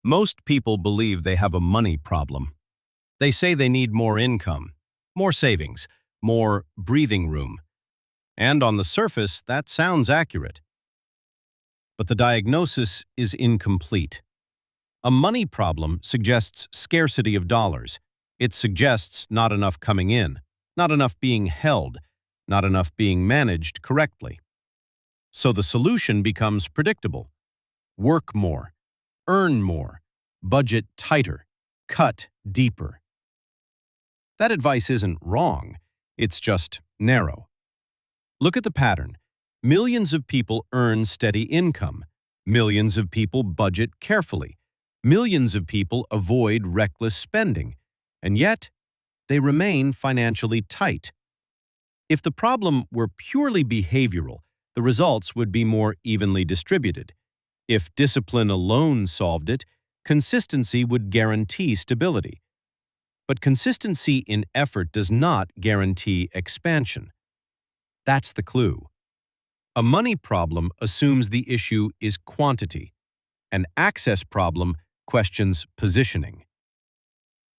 Most people believe they have a money problem. They say they need more income, more savings, more breathing room. And on the surface, that sounds accurate. But the diagnosis is incomplete. A money problem suggests scarcity of dollars. It suggests not enough coming in, not enough being held, not enough being managed correctly. So the solution becomes predictable. Work more, earn more, budget tighter, cut deeper. That advice isn't wrong, it's just narrow. Look at the pattern. Millions of people earn steady income. Millions of people budget carefully. Millions of people avoid reckless spending. And yet, they remain financially tight. If the problem were purely behavioral, the results would be more evenly distributed. If discipline alone solved it, consistency would guarantee stability. But consistency in effort does not guarantee expansion. That's the clue. A money problem assumes the issue is quantity. An access problem questions positioning.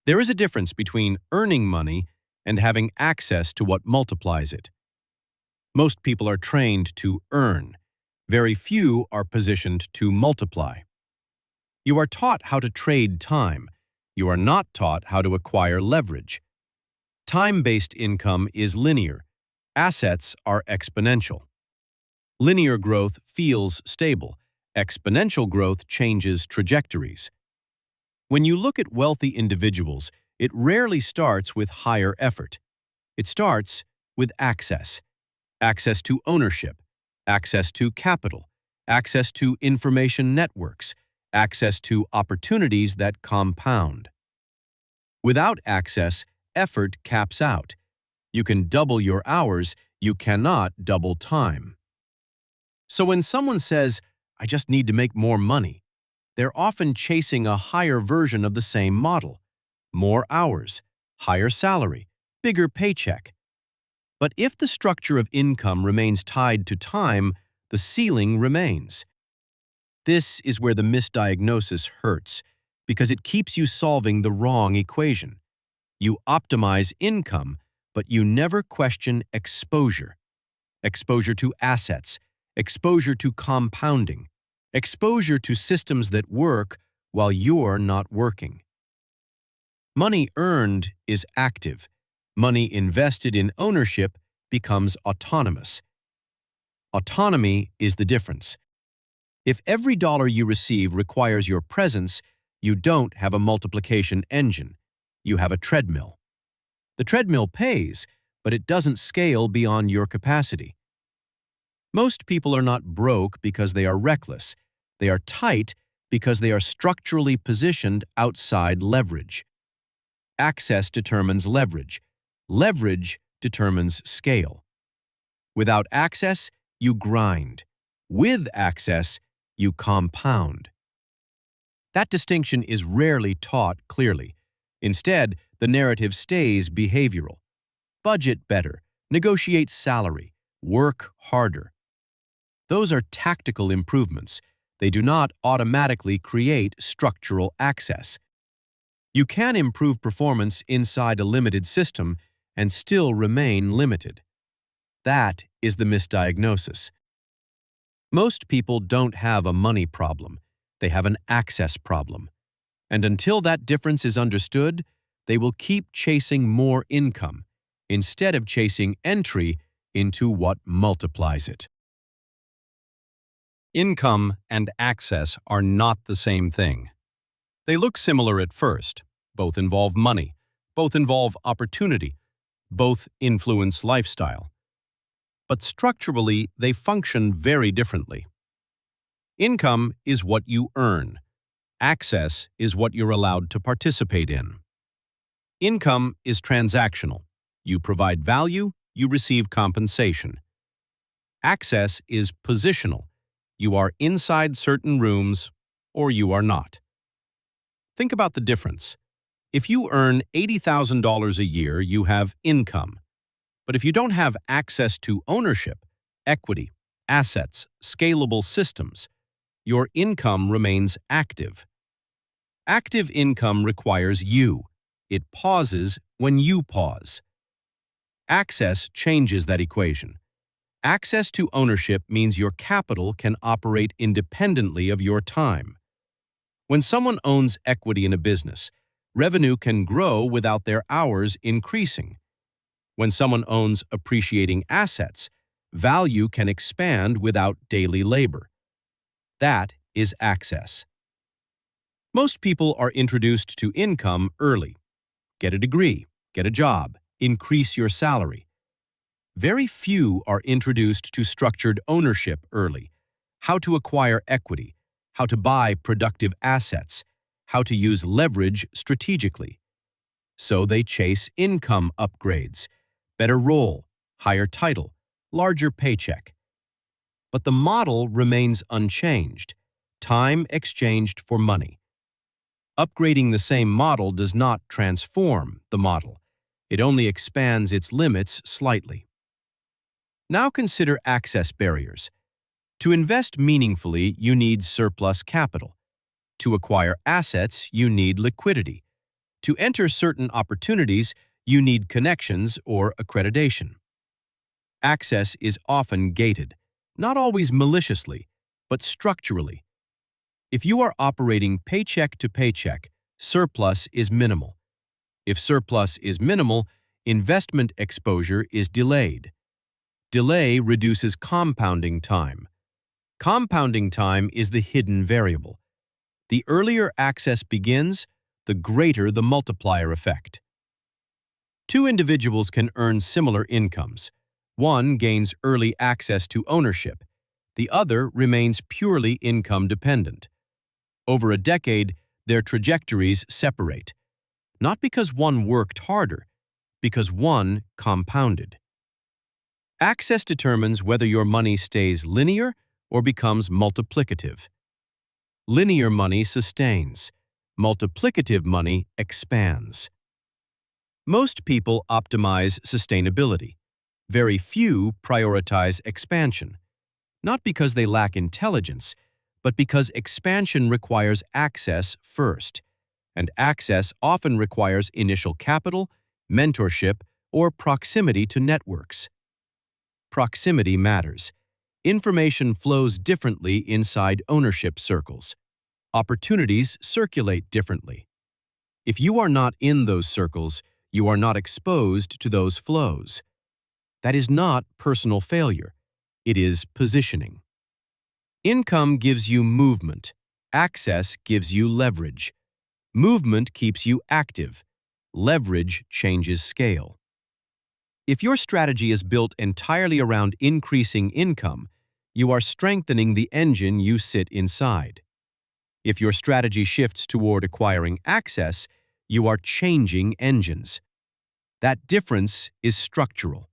There is a difference between earning money and having access to what multiplies it. Most people are trained to earn. Very few are positioned to multiply. You are taught how to trade time. You are not taught how to acquire leverage. Time-based income is linear. Assets are exponential. Linear growth feels stable. Exponential growth changes trajectories. When you look at wealthy individuals, it rarely starts with higher effort. It starts with access. Access to ownership, access to capital, access to information networks, access to opportunities that compound. Without access, effort caps out. You can double your hours, you cannot double time. So when someone says, "I just need to make more money," they're often chasing a higher version of the same model. More hours, higher salary, bigger paycheck. But if the structure of income remains tied to time, the ceiling remains. This is where the misdiagnosis hurts, because it keeps you solving the wrong equation. You optimize income, but you never question exposure. Exposure to assets, exposure to compounding, exposure to systems that work while you're not working. Money earned is active. Money invested in ownership becomes autonomous. Autonomy is the difference. If every dollar you receive requires your presence, you don't have a multiplication engine. You have a treadmill. The treadmill pays, but it doesn't scale beyond your capacity. Most people are not broke because they are reckless. They are tight because they are structurally positioned outside leverage. Access determines leverage. Leverage determines scale. Without access, you grind. With access, you compound. That distinction is rarely taught clearly. Instead, the narrative stays behavioral. Budget better, negotiate salary, work harder. Those are tactical improvements. They do not automatically create structural access. You can improve performance inside a limited system and still remain limited. That is the misdiagnosis. Most people don't have a money problem. They have an access problem. And until that difference is understood, they will keep chasing more income instead of chasing entry into what multiplies it. Income and access are not the same thing. They look similar at first. Both involve money. Both involve opportunity. Both influence lifestyle. But structurally, they function very differently. Income is what you earn. Access is what you're allowed to participate in. Income is transactional. You provide value, you receive compensation. Access is positional. You are inside certain rooms, or you are not. Think about the difference. If you earn $80,000 a year, you have income. But if you don't have access to ownership, equity, assets, scalable systems, your income remains active. Active income requires you. It pauses when you pause. Access changes that equation. Access to ownership means your capital can operate independently of your time. When someone owns equity in a business, revenue can grow without their hours increasing. When someone owns appreciating assets, value can expand without daily labor. That is access. Most people are introduced to income early. Get a degree, get a job, increase your salary. Very few are introduced to structured ownership early, how to acquire equity, how to buy productive assets, how to use leverage strategically. So they chase income upgrades, better role, higher title, larger paycheck. But the model remains unchanged, time exchanged for money. Upgrading the same model does not transform the model. It only expands its limits slightly. Now consider access barriers. To invest meaningfully, you need surplus capital. To acquire assets, you need liquidity. To enter certain opportunities, you need connections or accreditation. Access is often gated, not always maliciously, but structurally. If you are operating paycheck to paycheck, surplus is minimal. If surplus is minimal, investment exposure is delayed. Delay reduces compounding time. Compounding time is the hidden variable. The earlier access begins, the greater the multiplier effect. Two individuals can earn similar incomes. One gains early access to ownership. The other remains purely income dependent. Over a decade, their trajectories separate. Not because one worked harder, because one compounded. Access determines whether your money stays linear or becomes multiplicative. Linear money sustains. Multiplicative money expands. Most people optimize sustainability. Very few prioritize expansion. Not because they lack intelligence, but because expansion requires access first, and access often requires initial capital, mentorship, or proximity to networks. Proximity matters. Information flows differently inside ownership circles. Opportunities circulate differently. If you are not in those circles, you are not exposed to those flows. That is not personal failure. It is positioning. Income gives you movement. Access gives you leverage. Movement keeps you active. Leverage changes scale. If your strategy is built entirely around increasing income, you are strengthening the engine you sit inside. If your strategy shifts toward acquiring access, you are changing engines. That difference is structural.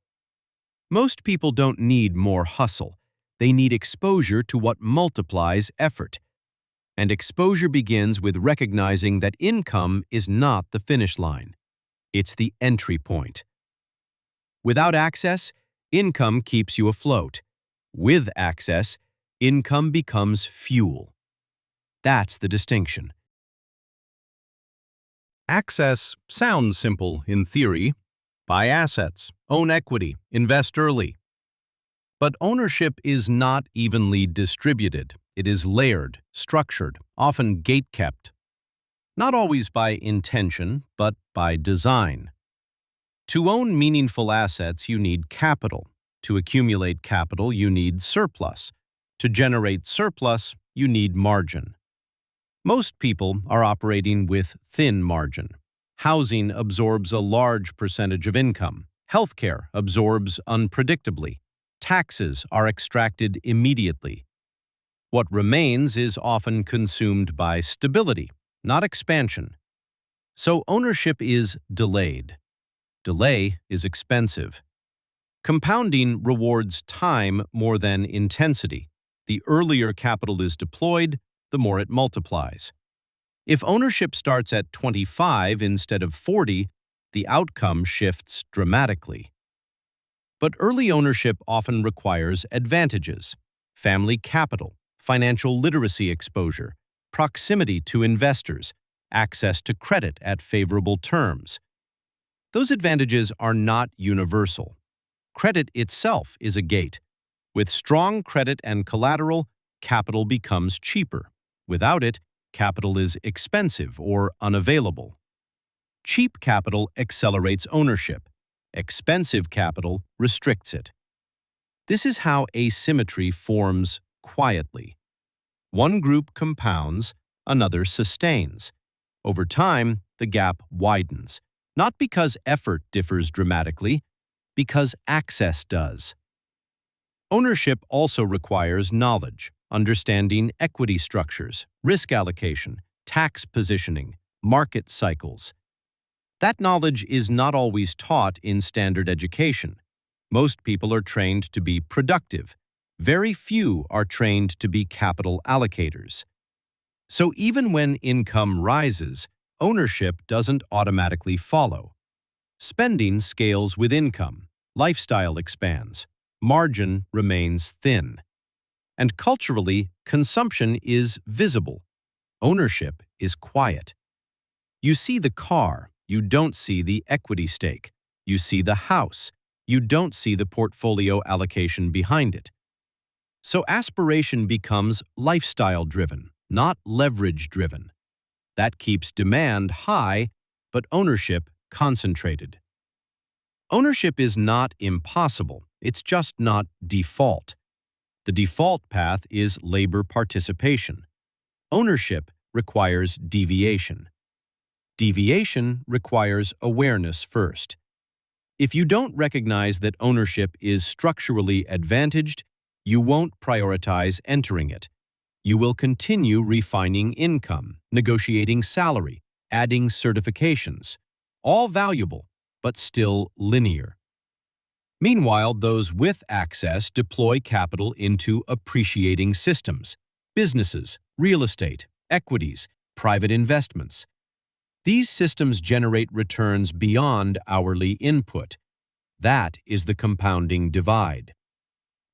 Most people don't need more hustle. They need exposure to what multiplies effort. And exposure begins with recognizing that income is not the finish line. It's the entry point. Without access, income keeps you afloat. With access, income becomes fuel. That's the distinction. Access sounds simple in theory. Buy assets, own equity, invest early. But ownership is not evenly distributed. It is layered, structured, often gate-kept. Not always by intention, but by design. To own meaningful assets, you need capital. To accumulate capital, you need surplus. To generate surplus, you need margin. Most people are operating with thin margin. Housing absorbs a large percentage of income. Healthcare absorbs unpredictably. Taxes are extracted immediately. What remains is often consumed by stability, not expansion. So ownership is delayed. Delay is expensive. Compounding rewards time more than intensity. The earlier capital is deployed, the more it multiplies. If ownership starts at 25 instead of 40, the outcome shifts dramatically. But early ownership often requires advantages: family capital, financial literacy exposure, proximity to investors, access to credit at favorable terms. Those advantages are not universal. Credit itself is a gate. With strong credit and collateral, capital becomes cheaper. Without it, capital is expensive or unavailable. Cheap capital accelerates ownership. Expensive capital restricts it. This is how asymmetry forms quietly. One group compounds, another sustains. Over time, the gap widens, not because effort differs dramatically, because access does. Ownership also requires knowledge, understanding equity structures, risk allocation, tax positioning, market cycles. That knowledge is not always taught in standard education. Most people are trained to be productive. Very few are trained to be capital allocators. So even when income rises, ownership doesn't automatically follow. Spending scales with income, lifestyle expands, margin remains thin. And culturally, consumption is visible. Ownership is quiet. You see the car, you don't see the equity stake. You see the house, you don't see the portfolio allocation behind it. So aspiration becomes lifestyle-driven, not leverage-driven. That keeps demand high, but ownership concentrated. Ownership is not impossible, it's just not default. The default path is labor participation. Ownership requires deviation. Deviation requires awareness first. If you don't recognize that ownership is structurally advantaged, you won't prioritize entering it. You will continue refining income, negotiating salary, adding certifications. All valuable, but still linear. Meanwhile, those with access deploy capital into appreciating systems, businesses, real estate, equities, private investments. These systems generate returns beyond hourly input. That is the compounding divide.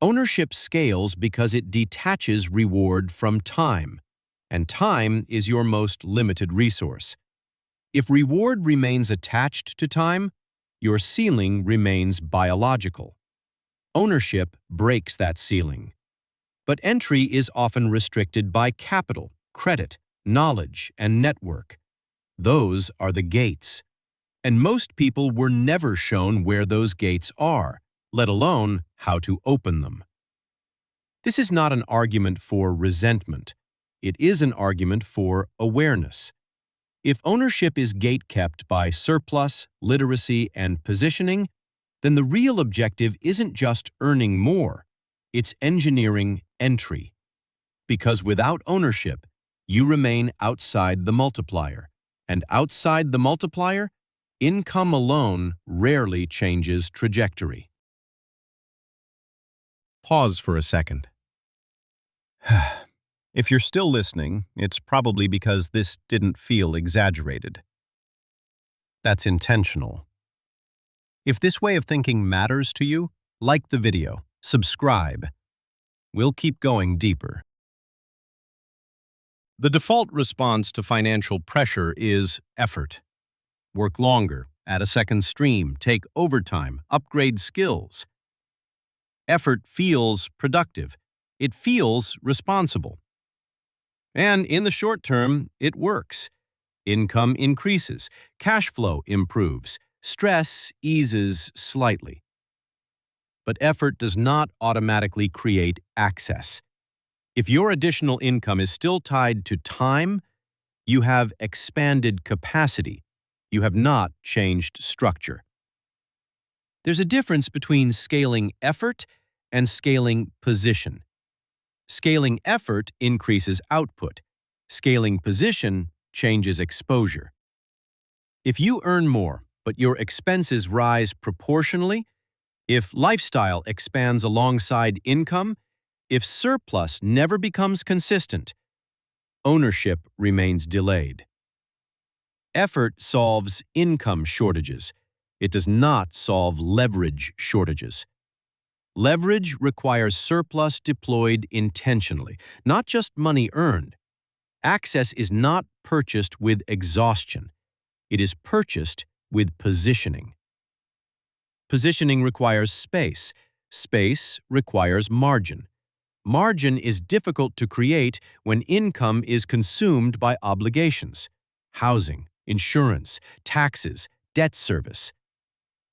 Ownership scales because it detaches reward from time, and time is your most limited resource. If reward remains attached to time, your ceiling remains biological. Ownership breaks that ceiling. But entry is often restricted by capital, credit, knowledge, and network. Those are the gates. And most people were never shown where those gates are, let alone how to open them. This is not an argument for resentment. It is an argument for awareness. If ownership is gate-kept by surplus, literacy, and positioning, then the real objective isn't just earning more, it's engineering entry. Because without ownership, you remain outside the multiplier. And outside the multiplier, income alone rarely changes trajectory. Pause for a second. If you're still listening, it's probably because this didn't feel exaggerated. That's intentional. If this way of thinking matters to you, like the video, subscribe. We'll keep going deeper. The default response to financial pressure is effort. Work longer, add a second stream, take overtime, upgrade skills. Effort feels productive. It feels responsible. And in the short term, it works. Income increases, cash flow improves, stress eases slightly. But effort does not automatically create access. If your additional income is still tied to time, you have expanded capacity. You have not changed structure. There's a difference between scaling effort and scaling position. Scaling effort increases output. Scaling position changes exposure. If you earn more, but your expenses rise proportionally, if lifestyle expands alongside income, if surplus never becomes consistent, ownership remains delayed. Effort solves income shortages. It does not solve leverage shortages. Leverage requires surplus deployed intentionally, not just money earned. Access is not purchased with exhaustion. It is purchased with positioning. Positioning requires space. Space requires margin. Margin is difficult to create when income is consumed by obligations, housing, insurance, taxes, debt service.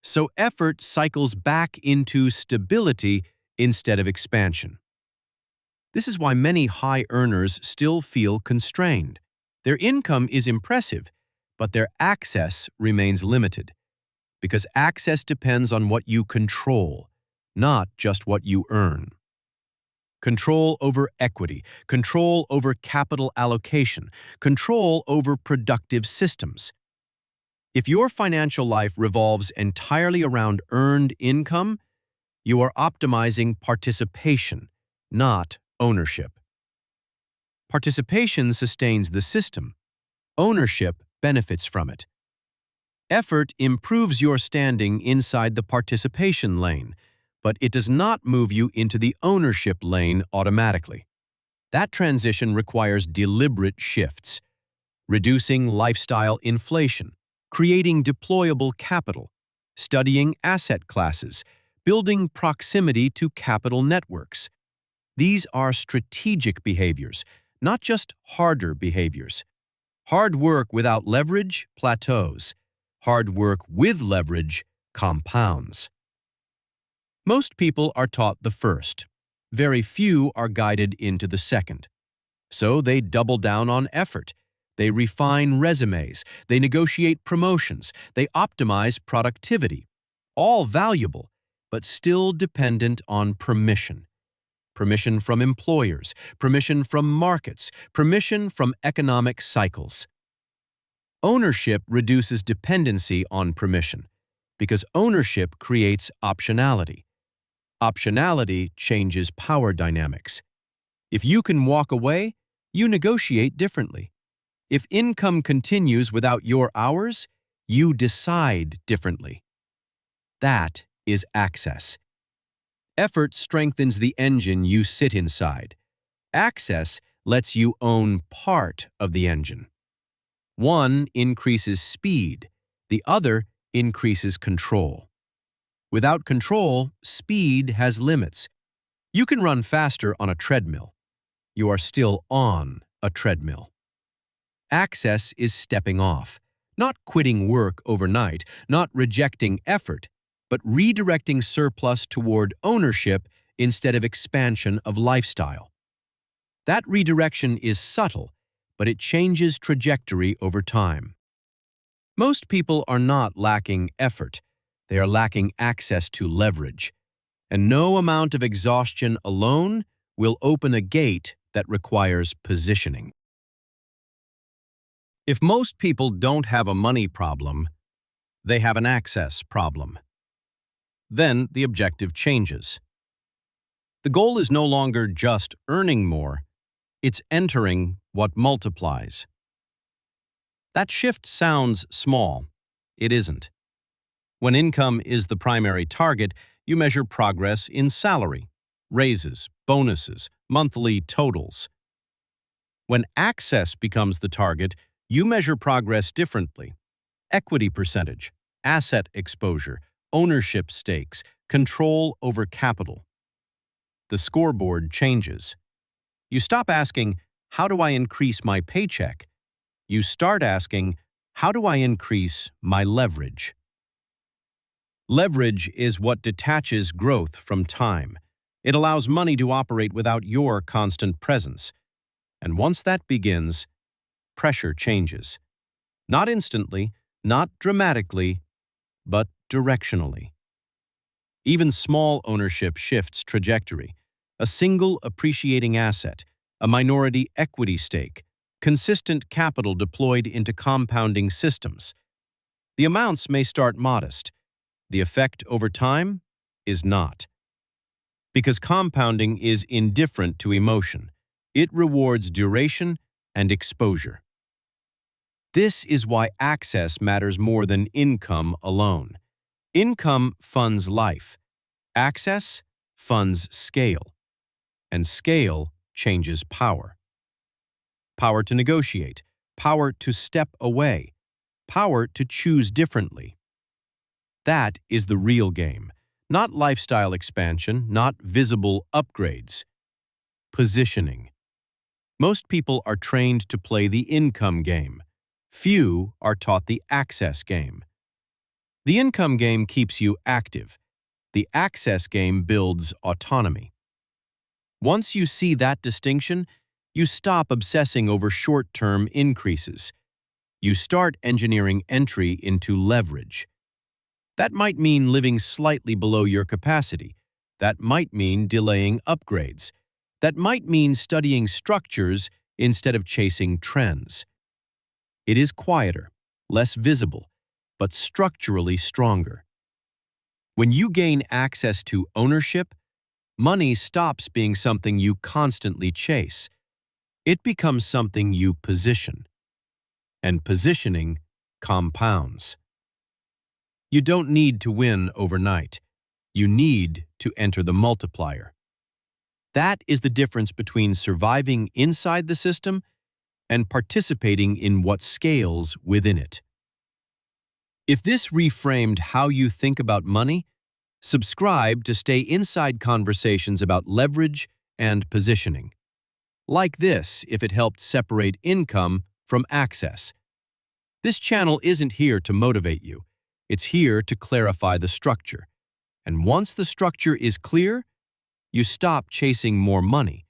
So effort cycles back into stability instead of expansion. This is why many high earners still feel constrained. Their income is impressive, but their access remains limited. Because access depends on what you control, not just what you earn. Control over equity, control over capital allocation, control over productive systems. If your financial life revolves entirely around earned income, you are optimizing participation, not ownership. Participation sustains the system. Ownership benefits from it. Effort improves your standing inside the participation lane, but it does not move you into the ownership lane automatically. That transition requires deliberate shifts, reducing lifestyle inflation, creating deployable capital, studying asset classes, building proximity to capital networks. These are strategic behaviors, not just harder behaviors. Hard work without leverage plateaus. Hard work with leverage compounds. Most people are taught the first. Very few are guided into the second. So they double down on effort. They refine resumes. They negotiate promotions. They optimize productivity. All valuable, but still dependent on permission. Permission from employers, permission from markets, permission from economic cycles. Ownership reduces dependency on permission, because ownership creates optionality. Optionality changes power dynamics. If you can walk away, you negotiate differently. If income continues without your hours, you decide differently. That is access. Effort strengthens the engine you sit inside. Access lets you own part of the engine. One increases speed, the other increases control. Without control, speed has limits. You can run faster on a treadmill. You are still on a treadmill. Access is stepping off, not quitting work overnight, not rejecting effort, but redirecting surplus toward ownership instead of expansion of lifestyle. That redirection is subtle, but it changes trajectory over time. Most people are not lacking effort. They are lacking access to leverage. And no amount of exhaustion alone will open a gate that requires positioning. If most people don't have a money problem, they have an access problem. Then the objective changes. The goal is no longer just earning more, it's entering what multiplies. That shift sounds small. It isn't. When income is the primary target, you measure progress in salary, raises, bonuses, monthly totals. When access becomes the target, you measure progress differently. Equity percentage, asset exposure, ownership stakes, control over capital. The scoreboard changes. You stop asking, how do I increase my paycheck? You start asking, how do I increase my leverage? Leverage is what detaches growth from time. It allows money to operate without your constant presence. And once that begins, pressure changes. Not instantly, not dramatically, but directionally. Even small ownership shifts trajectory. A single appreciating asset, a minority equity stake, consistent capital deployed into compounding systems. The amounts may start modest. The effect over time is not. Because compounding is indifferent to emotion. It rewards duration and exposure. This is why access matters more than income alone. Income funds life. Access funds scale. And scale changes power. power to negotiate, power to step away, power to choose differently. That is the real game, not lifestyle expansion, not visible upgrades. Positioning. Most people are trained to play the income game. Few are taught the access game. The income game keeps you active. The access game builds autonomy. Once you see that distinction, you stop obsessing over short-term increases. You start engineering entry into leverage. That might mean living slightly below your capacity. That might mean delaying upgrades. That might mean studying structures instead of chasing trends. It is quieter, less visible, but structurally stronger. When you gain access to ownership, money stops being something you constantly chase. It becomes something you position. And positioning compounds. You don't need to win overnight. You need to enter the multiplier. That is the difference between surviving inside the system and participating in what scales within it. If this reframed how you think about money, subscribe to stay inside conversations about leverage and positioning. Like this if it helped separate income from access. This channel isn't here to motivate you. It's here to clarify the structure. And once the structure is clear, you stop chasing more money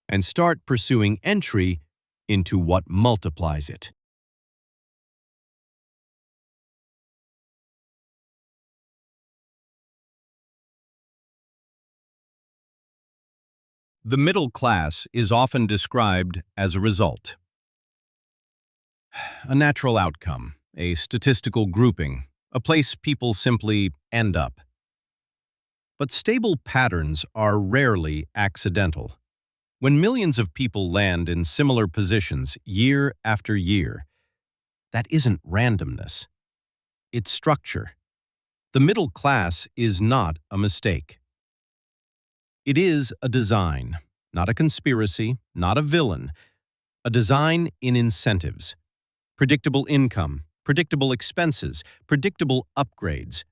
and start pursuing entry into what multiplies it. The middle class is often described as a result. A natural outcome, a statistical grouping, a place people simply end up. But stable patterns are rarely accidental. When millions of people land in similar positions year after year, that isn't randomness. It's structure. The middle class is not a mistake. It is a design, not a conspiracy, not a villain. A design in incentives. Predictable income, predictable expenses, predictable upgrades.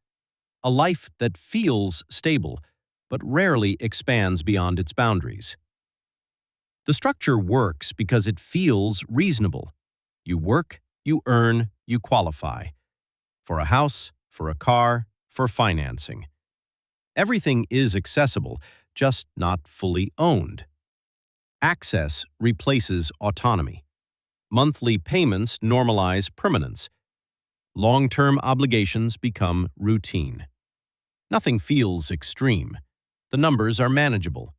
A life that feels stable, but rarely expands beyond its boundaries. The structure works because it feels reasonable. You work, you earn, you qualify. For a house, for a car, for financing. Everything is accessible, just not fully owned. Access replaces autonomy. Monthly payments normalize permanence. Long-term obligations become routine. Nothing feels extreme. The numbers are manageable.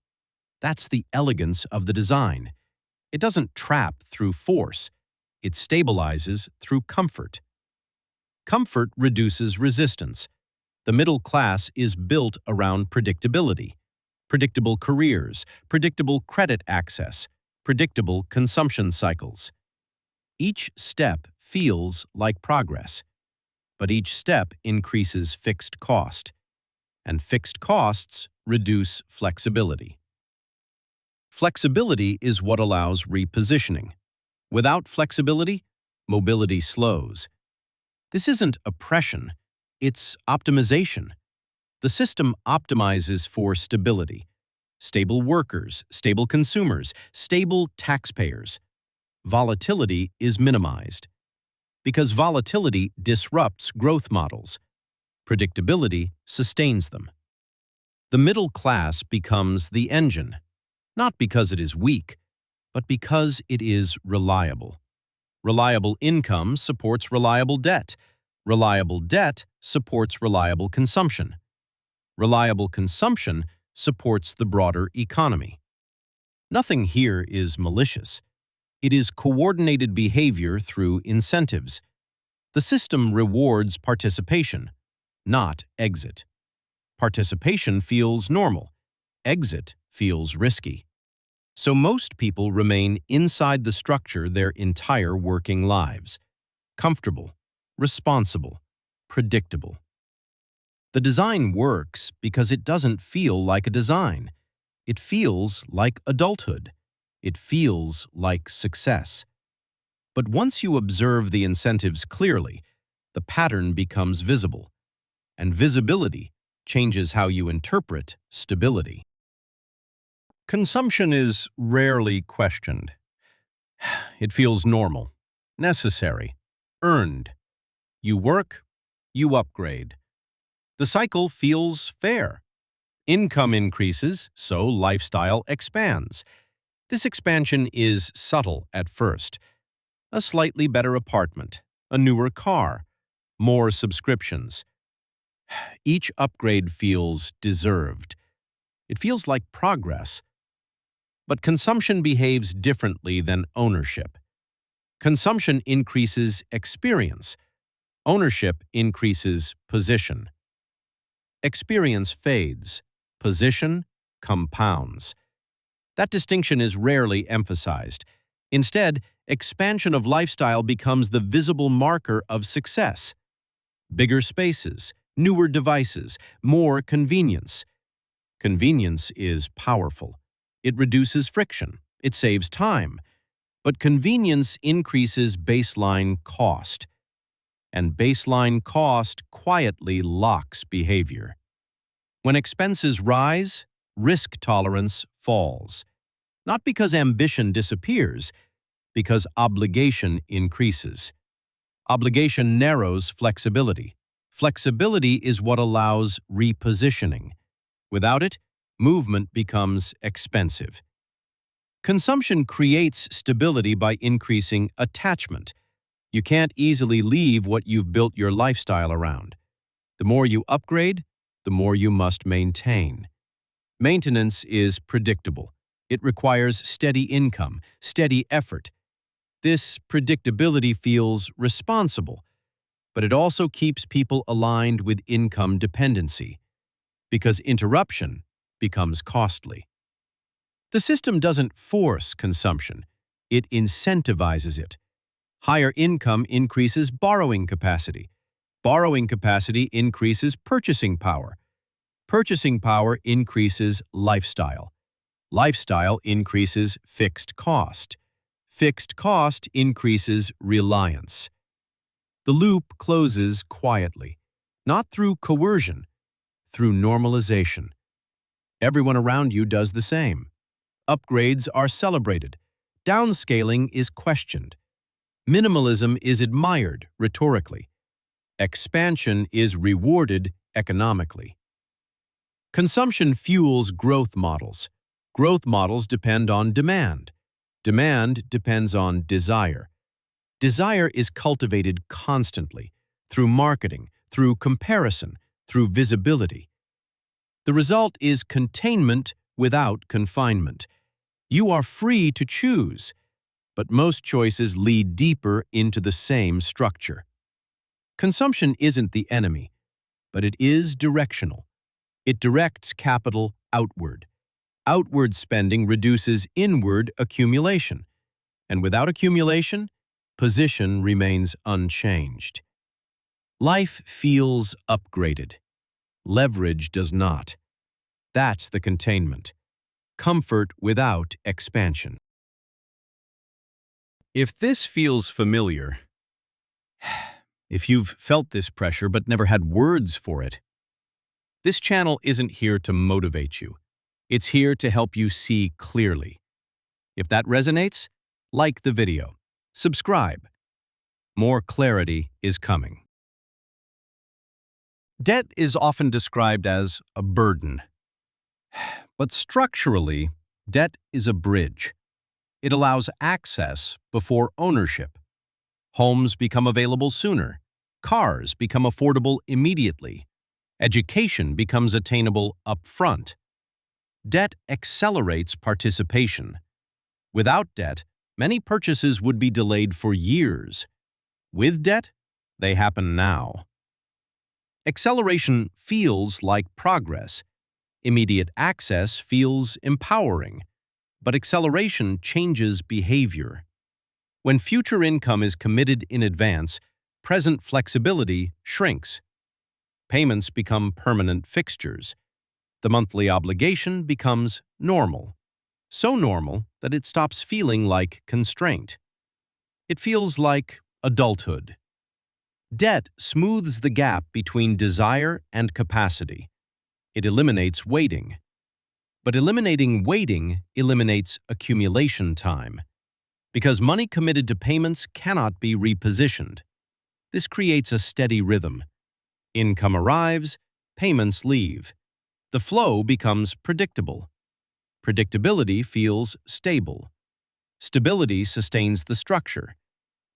That's the elegance of the design. It doesn't trap through force. It stabilizes through comfort. Comfort reduces resistance. The middle class is built around predictability. Predictable careers, predictable credit access, predictable consumption cycles. Each step feels like progress, but each step increases fixed cost, and fixed costs reduce flexibility. Flexibility is what allows repositioning. Without flexibility, mobility slows. This isn't oppression, it's optimization. The system optimizes for stability. Stable workers, stable consumers, stable taxpayers. Volatility is minimized. Because volatility disrupts growth models. Predictability sustains them. The middle class becomes the engine, not because it is weak, but because it is reliable. Reliable income supports reliable debt. Reliable debt supports reliable consumption. Reliable consumption supports the broader economy. Nothing here is malicious. It is coordinated behavior through incentives. The system rewards participation, not exit. Participation feels normal. Exit feels risky. So most people remain inside the structure their entire working lives. Comfortable, responsible, predictable. The design works because it doesn't feel like a design. It feels like adulthood. It feels like success. But once you observe the incentives clearly, the pattern becomes visible, and visibility changes how you interpret stability. Consumption is rarely questioned. It feels normal, necessary, earned. You work, you upgrade. The cycle feels fair. Income increases, so lifestyle expands. This expansion is subtle at first. A slightly better apartment, a newer car, more subscriptions. Each upgrade feels deserved. It feels like progress. But consumption behaves differently than ownership. Consumption increases experience. Ownership increases position. Experience fades. Position compounds. That distinction is rarely emphasized. Instead, expansion of lifestyle becomes the visible marker of success. Bigger spaces, newer devices, more convenience. Convenience is powerful. It reduces friction. It saves time. But convenience increases baseline cost. And baseline cost quietly locks behavior. When expenses rise, risk tolerance falls. Not because ambition disappears, because obligation increases. Obligation narrows flexibility. Flexibility is what allows repositioning. Without it, movement becomes expensive. Consumption creates stability by increasing attachment. You can't easily leave what you've built your lifestyle around. The more you upgrade, the more you must maintain. Maintenance is predictable. It requires steady income, steady effort. This predictability feels responsible, but it also keeps people aligned with income dependency, because interruption becomes costly. The system doesn't force consumption, it incentivizes it. Higher income increases borrowing capacity. Borrowing capacity increases purchasing power. Purchasing power increases lifestyle. Lifestyle increases fixed cost. Fixed cost increases reliance. The loop closes quietly, not through coercion, through normalization. Everyone around you does the same. Upgrades are celebrated. Downscaling is questioned. Minimalism is admired rhetorically. Expansion is rewarded economically. Consumption fuels growth models. Growth models depend on demand. Demand depends on desire. Desire is cultivated constantly, through marketing, through comparison, through visibility. The result is containment without confinement. You are free to choose, but most choices lead deeper into the same structure. Consumption isn't the enemy, but it is directional. It directs capital outward. Outward spending reduces inward accumulation, and without accumulation, position remains unchanged. Life feels upgraded. Leverage does not. That's the containment. Comfort without expansion. If this feels familiar, if you've felt this pressure but never had words for it, this channel isn't here to motivate you. It's here to help you see clearly. If that resonates, like the video. Subscribe. More clarity is coming. Debt is often described as a burden. But structurally, debt is a bridge. It allows access before ownership. Homes become available sooner. Cars become affordable immediately. Education becomes attainable upfront. Debt accelerates participation. Without debt, many purchases would be delayed for years. With debt, they happen now. Acceleration feels like progress. Immediate access feels empowering. But acceleration changes behavior. When future income is committed in advance, present flexibility shrinks. Payments become permanent fixtures. The monthly obligation becomes normal. So normal that it stops feeling like constraint. It feels like adulthood. Debt smooths the gap between desire and capacity. It eliminates waiting. But eliminating waiting eliminates accumulation time, because money committed to payments cannot be repositioned. This creates a steady rhythm. Income arrives, payments leave. The flow becomes predictable. Predictability feels stable. Stability sustains the structure.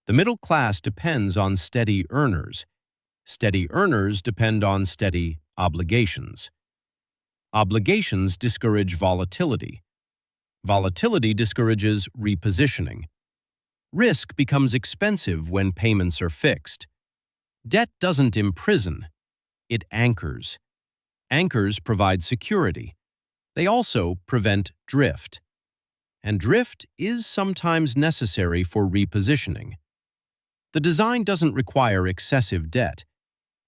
The middle class depends on steady earners. Steady earners depend on steady obligations. Obligations discourage volatility. Volatility discourages repositioning. Risk becomes expensive when payments are fixed. Debt doesn't imprison, it anchors. Anchors provide security. They also prevent drift. And drift is sometimes necessary for repositioning. The design doesn't require excessive debt.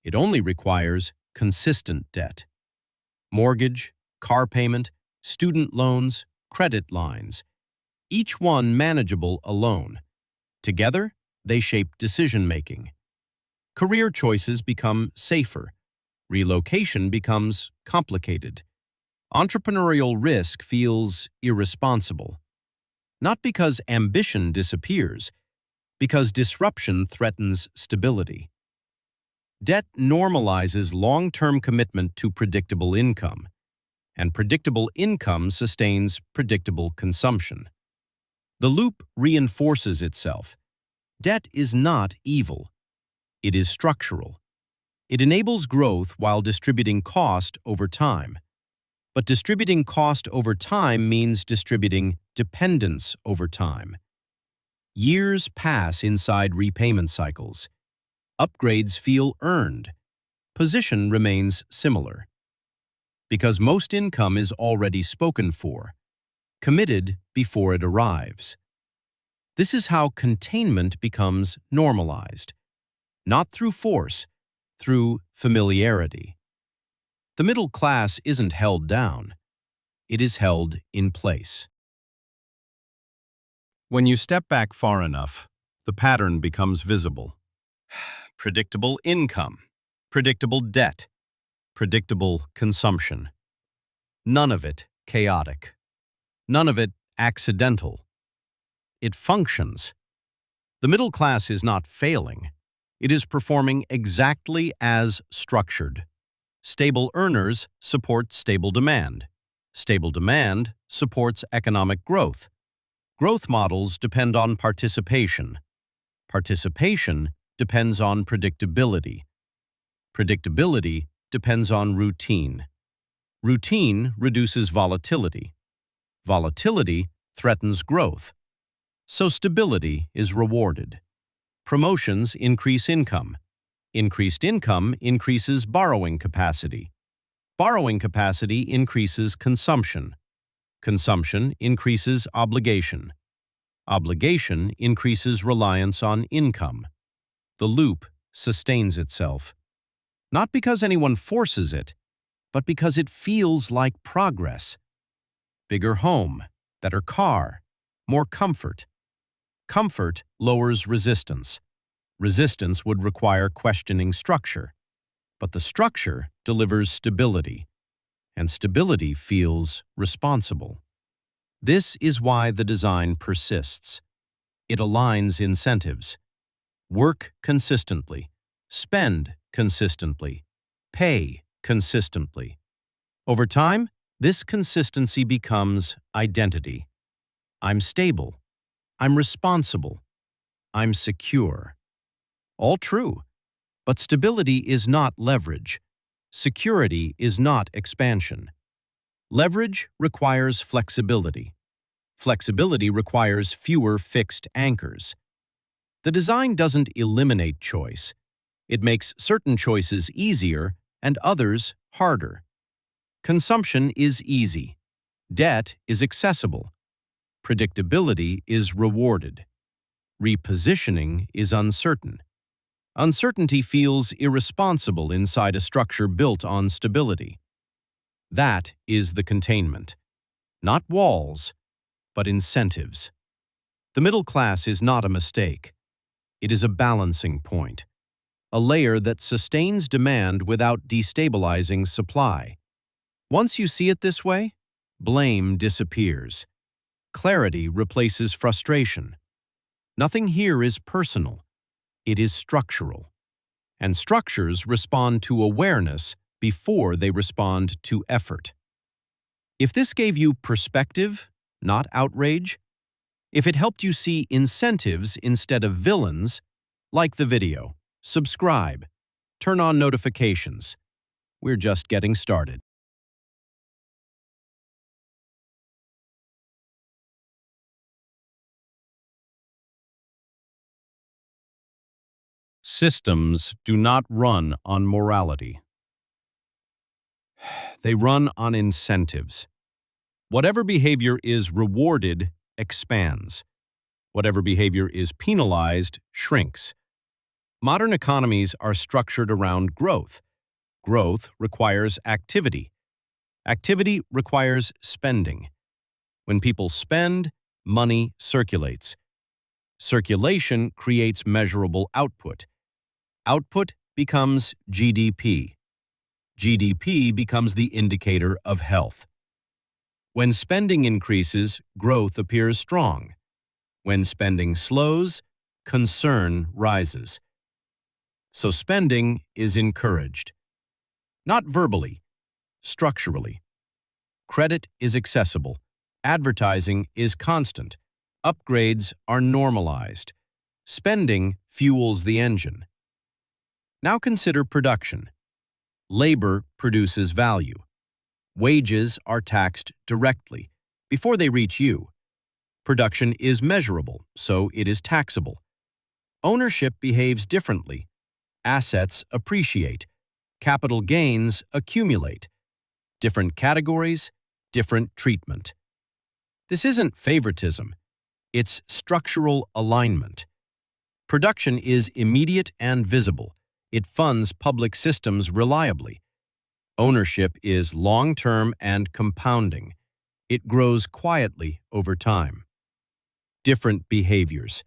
It only requires consistent debt. Mortgage, car payment, student loans, credit lines, each one manageable alone. Together, they shape decision-making. Career choices become safer. Relocation becomes complicated. Entrepreneurial risk feels irresponsible. Not because ambition disappears, because disruption threatens stability. Debt normalizes long-term commitment to predictable income, and predictable income sustains predictable consumption. The loop reinforces itself. Debt is not evil. It is structural. It enables growth while distributing cost over time. But distributing cost over time means distributing dependence over time. Years pass inside repayment cycles. Upgrades feel earned. Position remains similar. Because most income is already spoken for, committed before it arrives. This is how containment becomes normalized. Not through force, through familiarity. The middle class isn't held down. It is held in place. When you step back far enough, the pattern becomes visible. Predictable income, predictable debt, predictable consumption. None of it chaotic. None of it accidental. It functions. The middle class is not failing. It is performing exactly as structured. Stable earners support stable demand. Stable demand supports economic growth. Growth models depend on participation. Participation depends on predictability. Predictability depends on routine. Routine reduces volatility. Volatility threatens growth. So stability is rewarded. Promotions increase income. Increased income increases borrowing capacity. Borrowing capacity increases consumption. Consumption increases obligation. Obligation increases reliance on income. The loop sustains itself. Not because anyone forces it, but because it feels like progress. Bigger home, better car, more comfort. Comfort lowers resistance. Resistance would require questioning structure. But the structure delivers stability. And stability feels responsible. This is why the design persists. It aligns incentives. Work consistently. Spend consistently. Pay consistently. Over time, this consistency becomes identity. I'm stable. I'm responsible. I'm secure. All true. But stability is not leverage. Security is not expansion. Leverage requires flexibility. Flexibility requires fewer fixed anchors. The design doesn't eliminate choice. It makes certain choices easier and others harder. Consumption is easy. Debt is accessible. Predictability is rewarded. Repositioning is uncertain. Uncertainty feels irresponsible inside a structure built on stability. That is the containment. Not walls, but incentives. The middle class is not a mistake. It is a balancing point, a layer that sustains demand without destabilizing supply. Once you see it this way, blame disappears. Clarity replaces frustration. Nothing here is personal. It is structural. And structures respond to awareness before they respond to effort. If this gave you perspective, not outrage, if it helped you see incentives instead of villains, like the video, subscribe, turn on notifications. We're just getting started. Systems do not run on morality. They run on incentives. Whatever behavior is rewarded expands. Whatever behavior is penalized shrinks. Modern economies are structured around growth. Growth requires activity. Activity requires spending. When people spend, money circulates. Circulation creates measurable output. Output becomes GDP. GDP becomes the indicator of health. When spending increases, growth appears strong. When spending slows, concern rises. So spending is encouraged. Not verbally, structurally. Credit is accessible. Advertising is constant. Upgrades are normalized. Spending fuels the engine. Now consider production. Labor produces value. Wages are taxed directly before they reach you. Production is measurable, so it is taxable. Ownership behaves differently. Assets appreciate. Capital gains accumulate. Different categories, different treatment. This isn't favoritism. It's structural alignment. Production is immediate and visible. It funds public systems reliably. Ownership is long-term and compounding. It grows quietly over time. Different behaviors.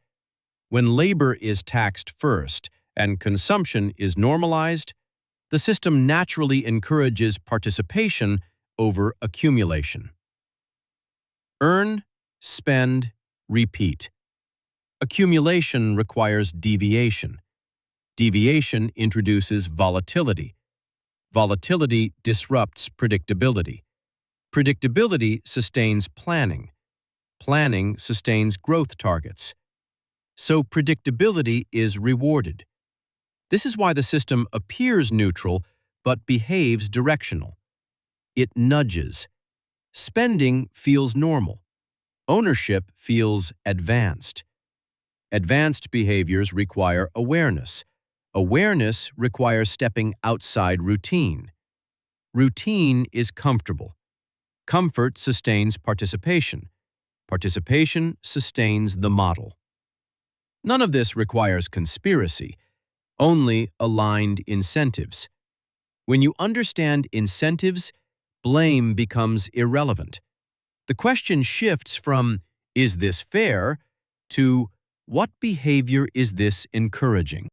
When labor is taxed first and consumption is normalized, the system naturally encourages participation over accumulation. Earn, spend, repeat. Accumulation requires deviation. Deviation introduces volatility. Volatility disrupts predictability. Predictability sustains planning. Planning sustains growth targets. So predictability is rewarded. This is why the system appears neutral but behaves directional. It nudges. Spending feels normal. Ownership feels advanced. Advanced behaviors require awareness. Awareness requires stepping outside routine. Routine is comfortable. Comfort sustains participation. Participation sustains the model. None of this requires conspiracy, only aligned incentives. When you understand incentives, blame becomes irrelevant. The question shifts from, "Is this fair?" to, "What behavior is this encouraging?"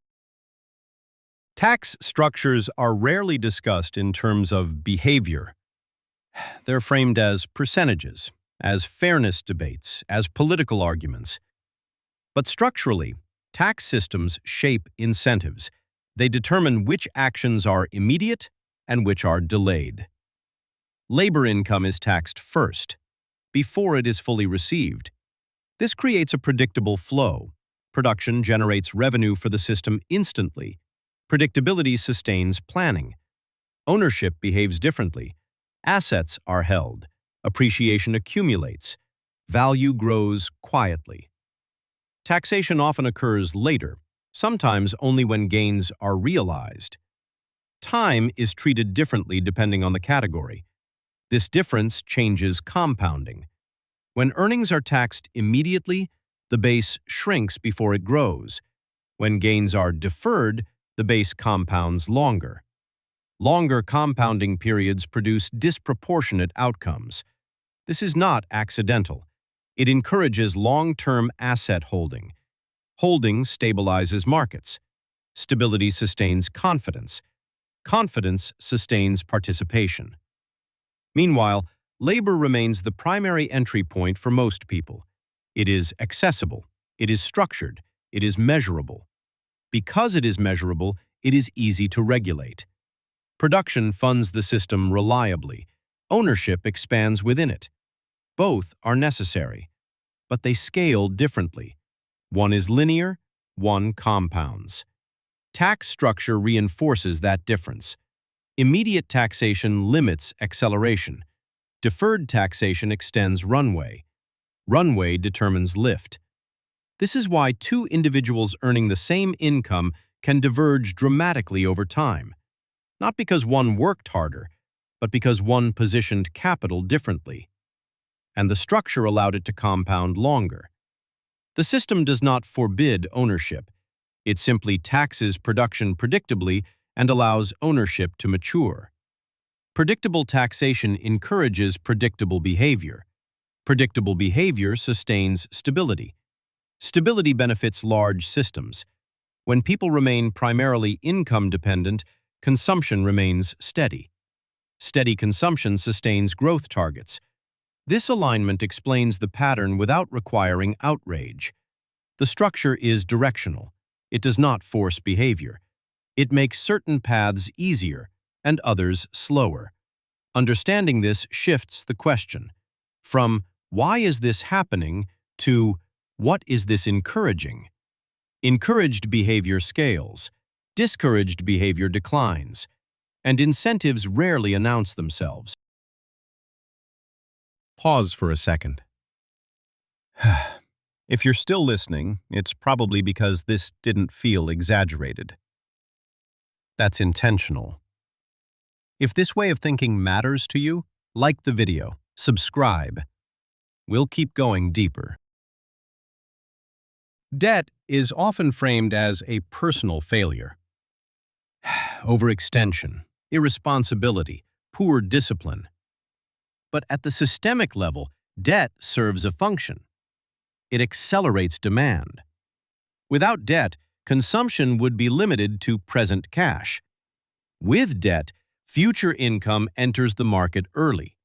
Tax structures are rarely discussed in terms of behavior. They're framed as percentages, as fairness debates, as political arguments. But structurally, tax systems shape incentives. They determine which actions are immediate and which are delayed. Labor income is taxed first, before it is fully received. This creates a predictable flow. Production generates revenue for the system instantly. Predictability sustains planning. Ownership behaves differently. Assets are held. Appreciation accumulates. Value grows quietly. Taxation often occurs later, sometimes only when gains are realized. Time is treated differently depending on the category. This difference changes compounding. When earnings are taxed immediately, the base shrinks before it grows. When gains are deferred, the base compounds longer. Longer compounding periods produce disproportionate outcomes. This is not accidental. It encourages long-term asset holding. Holding stabilizes markets. Stability sustains confidence. Confidence sustains participation. Meanwhile, labor remains the primary entry point for most people. It is accessible, it is structured, it is measurable. Because it is measurable, it is easy to regulate. Production funds the system reliably. Ownership expands within it. Both are necessary, but they scale differently. One is linear, one compounds. Tax structure reinforces that difference. Immediate taxation limits acceleration. Deferred taxation extends runway. Runway determines lift. This is why two individuals earning the same income can diverge dramatically over time. Not because one worked harder, but because one positioned capital differently. And the structure allowed it to compound longer. The system does not forbid ownership. It simply taxes production predictably and allows ownership to mature. Predictable taxation encourages predictable behavior. Predictable behavior sustains stability. Stability benefits large systems. When people remain primarily income-dependent, consumption remains steady. Steady consumption sustains growth targets. This alignment explains the pattern without requiring outrage. The structure is directional. It does not force behavior. It makes certain paths easier and others slower. Understanding this shifts the question from "why is this happening?" to "what is this encouraging?" Encouraged behavior scales, discouraged behavior declines, and incentives rarely announce themselves. Pause for a second. If you're still listening, it's probably because this didn't feel exaggerated. That's intentional. If this way of thinking matters to you, like the video, subscribe. We'll keep going deeper. Debt is often framed as a personal failure. Overextension, irresponsibility, poor discipline. But at the systemic level, debt serves a function. It accelerates demand. Without debt, consumption would be limited to present cash. With debt, future income enters the market early.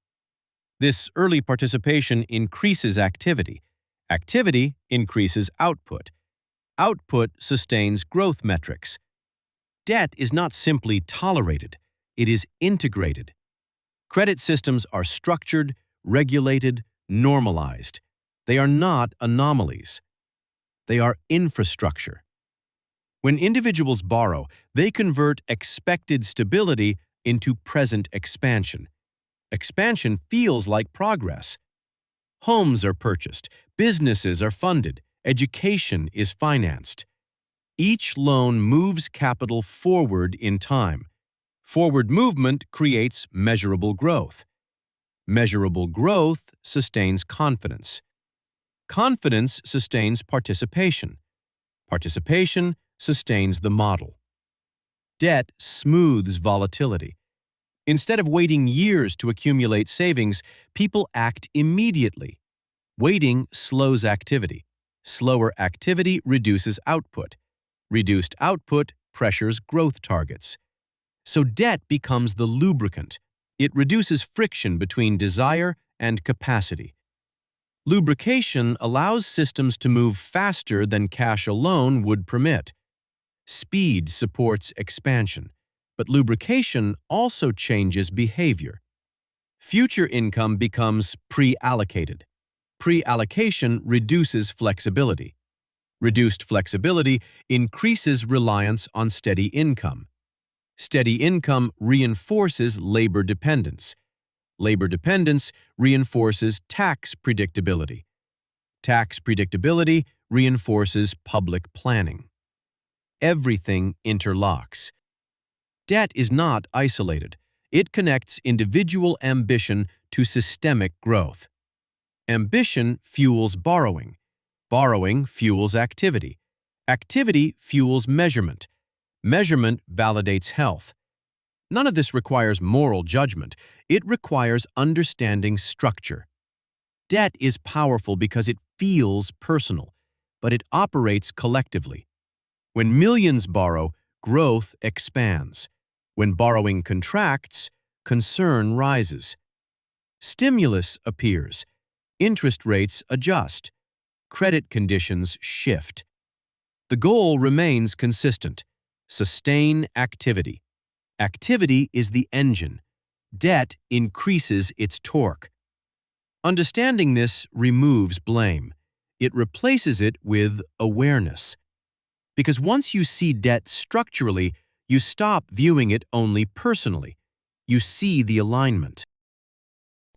This early participation increases activity. Activity increases output. Output sustains growth metrics. Debt is not simply tolerated, it is integrated. Credit systems are structured, regulated, normalized. They are not anomalies. They are infrastructure. When individuals borrow, they convert expected stability into present expansion. Expansion feels like progress. Homes are purchased, businesses are funded, education is financed. Each loan moves capital forward in time. Forward movement creates measurable growth. Measurable growth sustains confidence. Confidence sustains participation. Participation sustains the model. Debt smooths volatility. Instead of waiting years to accumulate savings, people act immediately. Waiting slows activity. Slower activity reduces output. Reduced output pressures growth targets. So debt becomes the lubricant. It reduces friction between desire and capacity. Lubrication allows systems to move faster than cash alone would permit. Speed supports expansion, but lubrication also changes behavior. Future income becomes pre-allocated. Pre-allocation reduces flexibility. Reduced flexibility increases reliance on steady income. Steady income reinforces labor dependence. Labor dependence reinforces tax predictability. Tax predictability reinforces public planning. Everything interlocks. Debt is not isolated. It connects individual ambition to systemic growth. Ambition fuels borrowing. Borrowing fuels activity. Activity fuels measurement. Measurement validates health. None of this requires moral judgment. It requires understanding structure. Debt is powerful because it feels personal, but it operates collectively. When millions borrow, growth expands. When borrowing contracts, concern rises. Stimulus appears. Interest rates adjust. Credit conditions shift. The goal remains consistent: sustain activity. Activity is the engine. Debt increases its torque. Understanding this removes blame. It replaces it with awareness. Because once you see debt structurally, you stop viewing it only personally. You see the alignment.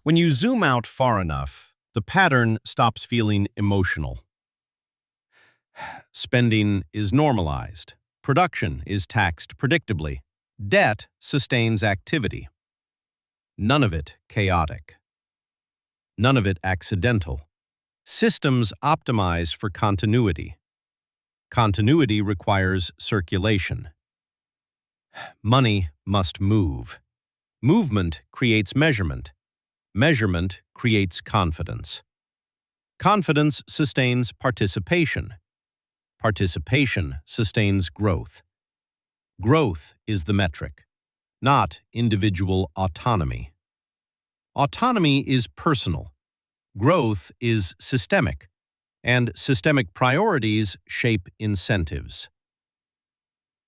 When you zoom out far enough, the pattern stops feeling emotional. Spending is normalized. Production is taxed predictably. Debt sustains activity. None of it chaotic. None of it accidental. Systems optimize for continuity. Continuity requires circulation. Money must move. Movement creates measurement. Measurement creates confidence. Confidence sustains participation. Participation sustains growth. Growth is the metric, not individual autonomy. Autonomy is personal. Growth is systemic, and systemic priorities shape incentives.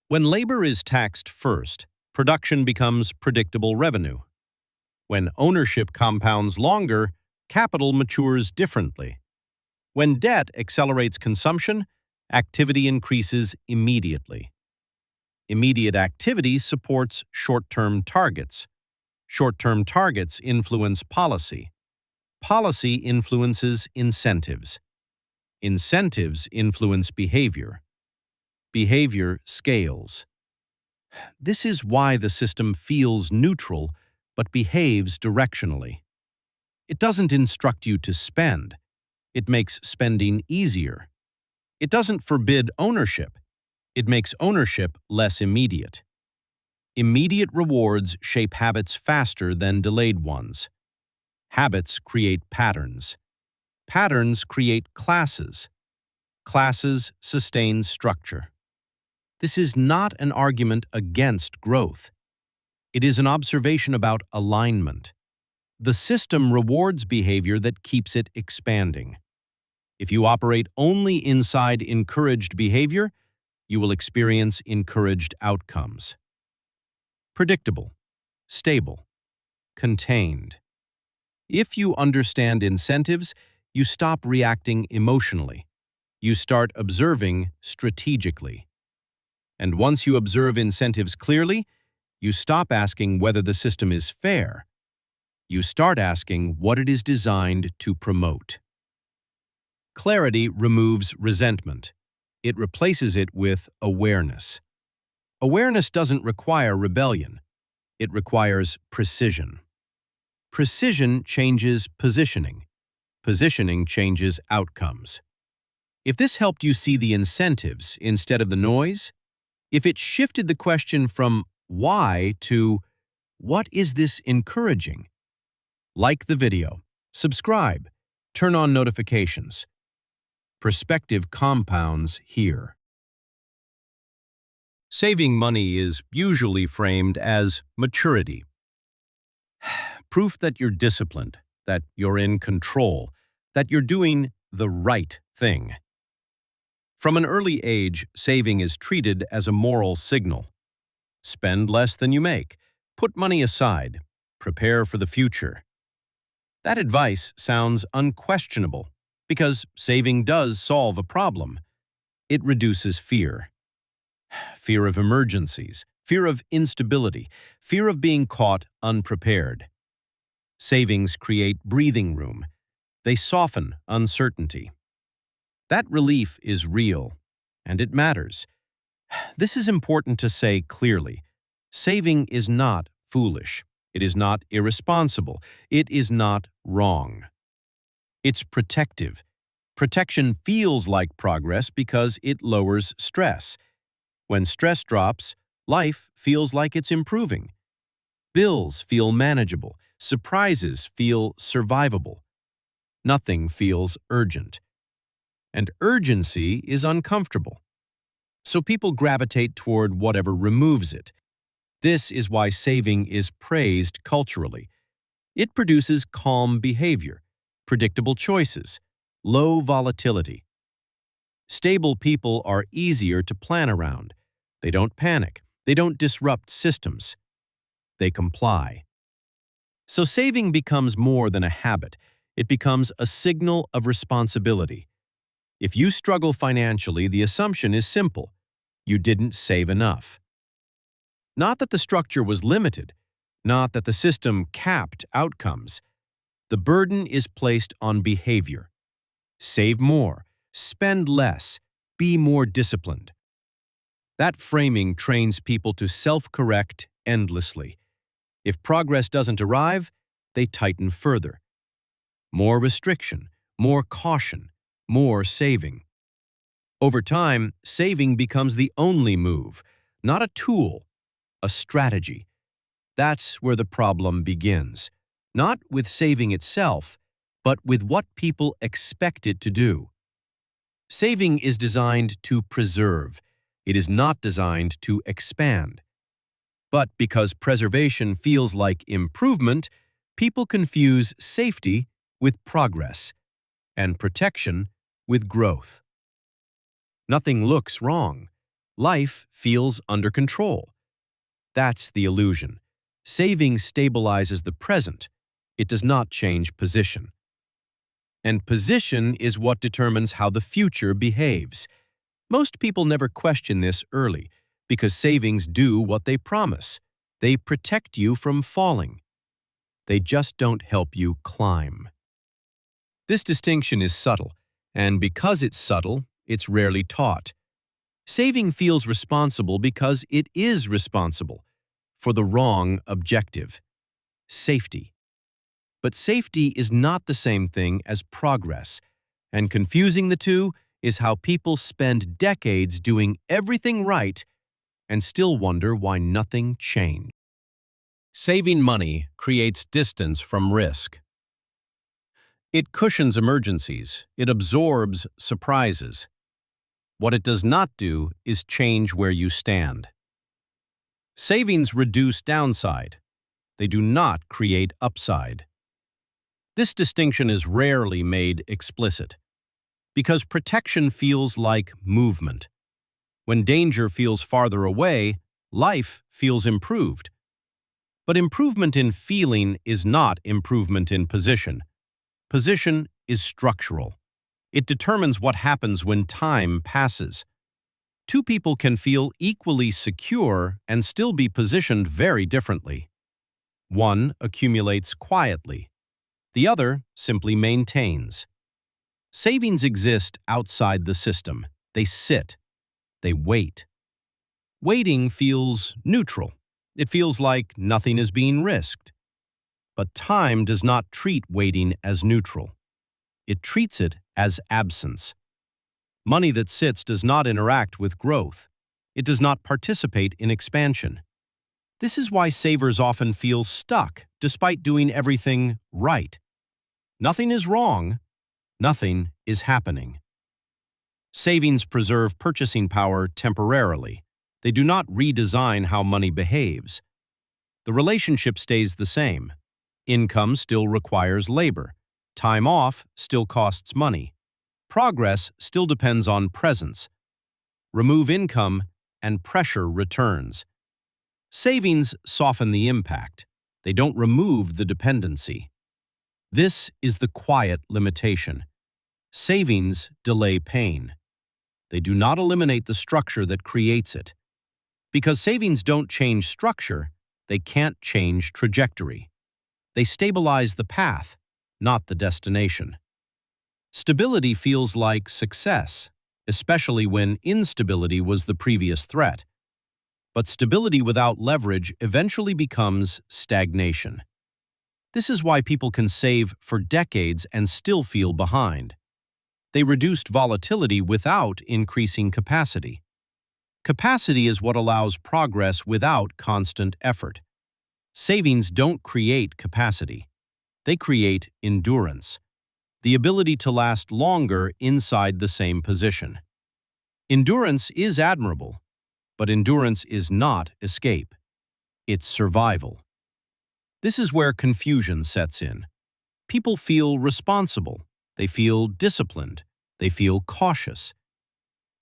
When labor is taxed first, production becomes predictable revenue. When ownership compounds longer, capital matures differently. When debt accelerates consumption, activity increases immediately. Immediate activity supports short-term targets. Short-term targets influence policy. Policy influences incentives. Incentives influence behavior. Behavior scales. This is why the system feels neutral but behaves directionally. It doesn't instruct you to spend. It makes spending easier. It doesn't forbid ownership. It makes ownership less immediate. Immediate rewards shape habits faster than delayed ones. Habits create patterns. Patterns create classes. Classes sustain structure. This is not an argument against growth. It is an observation about alignment. The system rewards behavior that keeps it expanding. If you operate only inside encouraged behavior, you will experience encouraged outcomes. Predictable, stable, contained. If you understand incentives, you stop reacting emotionally. You start observing strategically. And once you observe incentives clearly, you stop asking whether the system is fair. You start asking what it is designed to promote. Clarity removes resentment. It replaces it with awareness. Awareness doesn't require rebellion. It requires precision. Precision changes positioning. Positioning changes outcomes. If this helped you see the incentives instead of the noise, if it shifted the question from why to what is this encouraging? Like the video, subscribe, turn on notifications. Perspective compounds here. Saving money is usually framed as maturity. Proof that you're disciplined, that you're in control, that you're doing the right thing. From an early age, saving is treated as a moral signal. Spend less than you make. Put money aside. Prepare for the future. That advice sounds unquestionable because saving does solve a problem. It reduces fear. Fear of emergencies, fear of instability, fear of being caught unprepared. Savings create breathing room. They soften uncertainty. That relief is real, and it matters. This is important to say clearly. Saving is not foolish. It is not irresponsible. It is not wrong. It's protective. Protection feels like progress because it lowers stress. When stress drops, life feels like it's improving. Bills feel manageable. Surprises feel survivable. Nothing feels urgent. And urgency is uncomfortable. So people gravitate toward whatever removes it. This is why saving is praised culturally. It produces calm behavior, predictable choices, low volatility. Stable people are easier to plan around. They don't panic. They don't disrupt systems. They comply. So saving becomes more than a habit. It becomes a signal of responsibility. If you struggle financially, the assumption is simple. You didn't save enough. Not that the structure was limited, not that the system capped outcomes. The burden is placed on behavior. Save more, spend less, be more disciplined. That framing trains people to self-correct endlessly. If progress doesn't arrive, they tighten further. More restriction, more caution, more saving. Over time, saving becomes the only move, not a tool, a strategy. That's where the problem begins, not with saving itself, but with what people expect it to do. Saving is designed to preserve. It is not designed to expand. But because preservation feels like improvement, people confuse safety with progress and protection with growth. Nothing looks wrong. Life feels under control. That's the illusion. Saving stabilizes the present. It does not change position. And position is what determines how the future behaves. Most people never question this early because savings do what they promise. They protect you from falling. They just don't help you climb. This distinction is subtle, and because it's subtle, it's rarely taught. Saving feels responsible because it is responsible for the wrong objective: safety. But safety is not the same thing as progress, and confusing the two is how people spend decades doing everything right and still wonder why nothing changed. Saving money creates distance from risk. It cushions emergencies. It absorbs surprises. What it does not do is change where you stand. Savings reduce downside. They do not create upside. This distinction is rarely made explicit because protection feels like movement. When danger feels farther away, life feels improved. But improvement in feeling is not improvement in position. Position is structural. It determines what happens when time passes. Two people can feel equally secure and still be positioned very differently. One accumulates quietly. The other simply maintains. Savings exist outside the system. They sit. They wait. Waiting feels neutral. It feels like nothing is being risked. But time does not treat waiting as neutral. It treats it as absence. Money that sits does not interact with growth. It does not participate in expansion. This is why savers often feel stuck despite doing everything right. Nothing is wrong. Nothing is happening. Savings preserve purchasing power temporarily. They do not redesign how money behaves. The relationship stays the same. Income still requires labor. Time off still costs money. Progress still depends on presence. Remove income, and pressure returns. Savings soften the impact. They don't remove the dependency. This is the quiet limitation. Savings delay pain. They do not eliminate the structure that creates it. Because savings don't change structure, they can't change trajectory. They stabilize the path, not the destination. Stability feels like success, especially when instability was the previous threat. But stability without leverage eventually becomes stagnation. This is why people can save for decades and still feel behind. They reduced volatility without increasing capacity. Capacity is what allows progress without constant effort. Savings don't create capacity. They create endurance. the ability to last longer inside the same position. Endurance is admirable, but endurance is not escape. It's survival. This is where confusion sets in. People feel responsible, they feel disciplined, they feel cautious.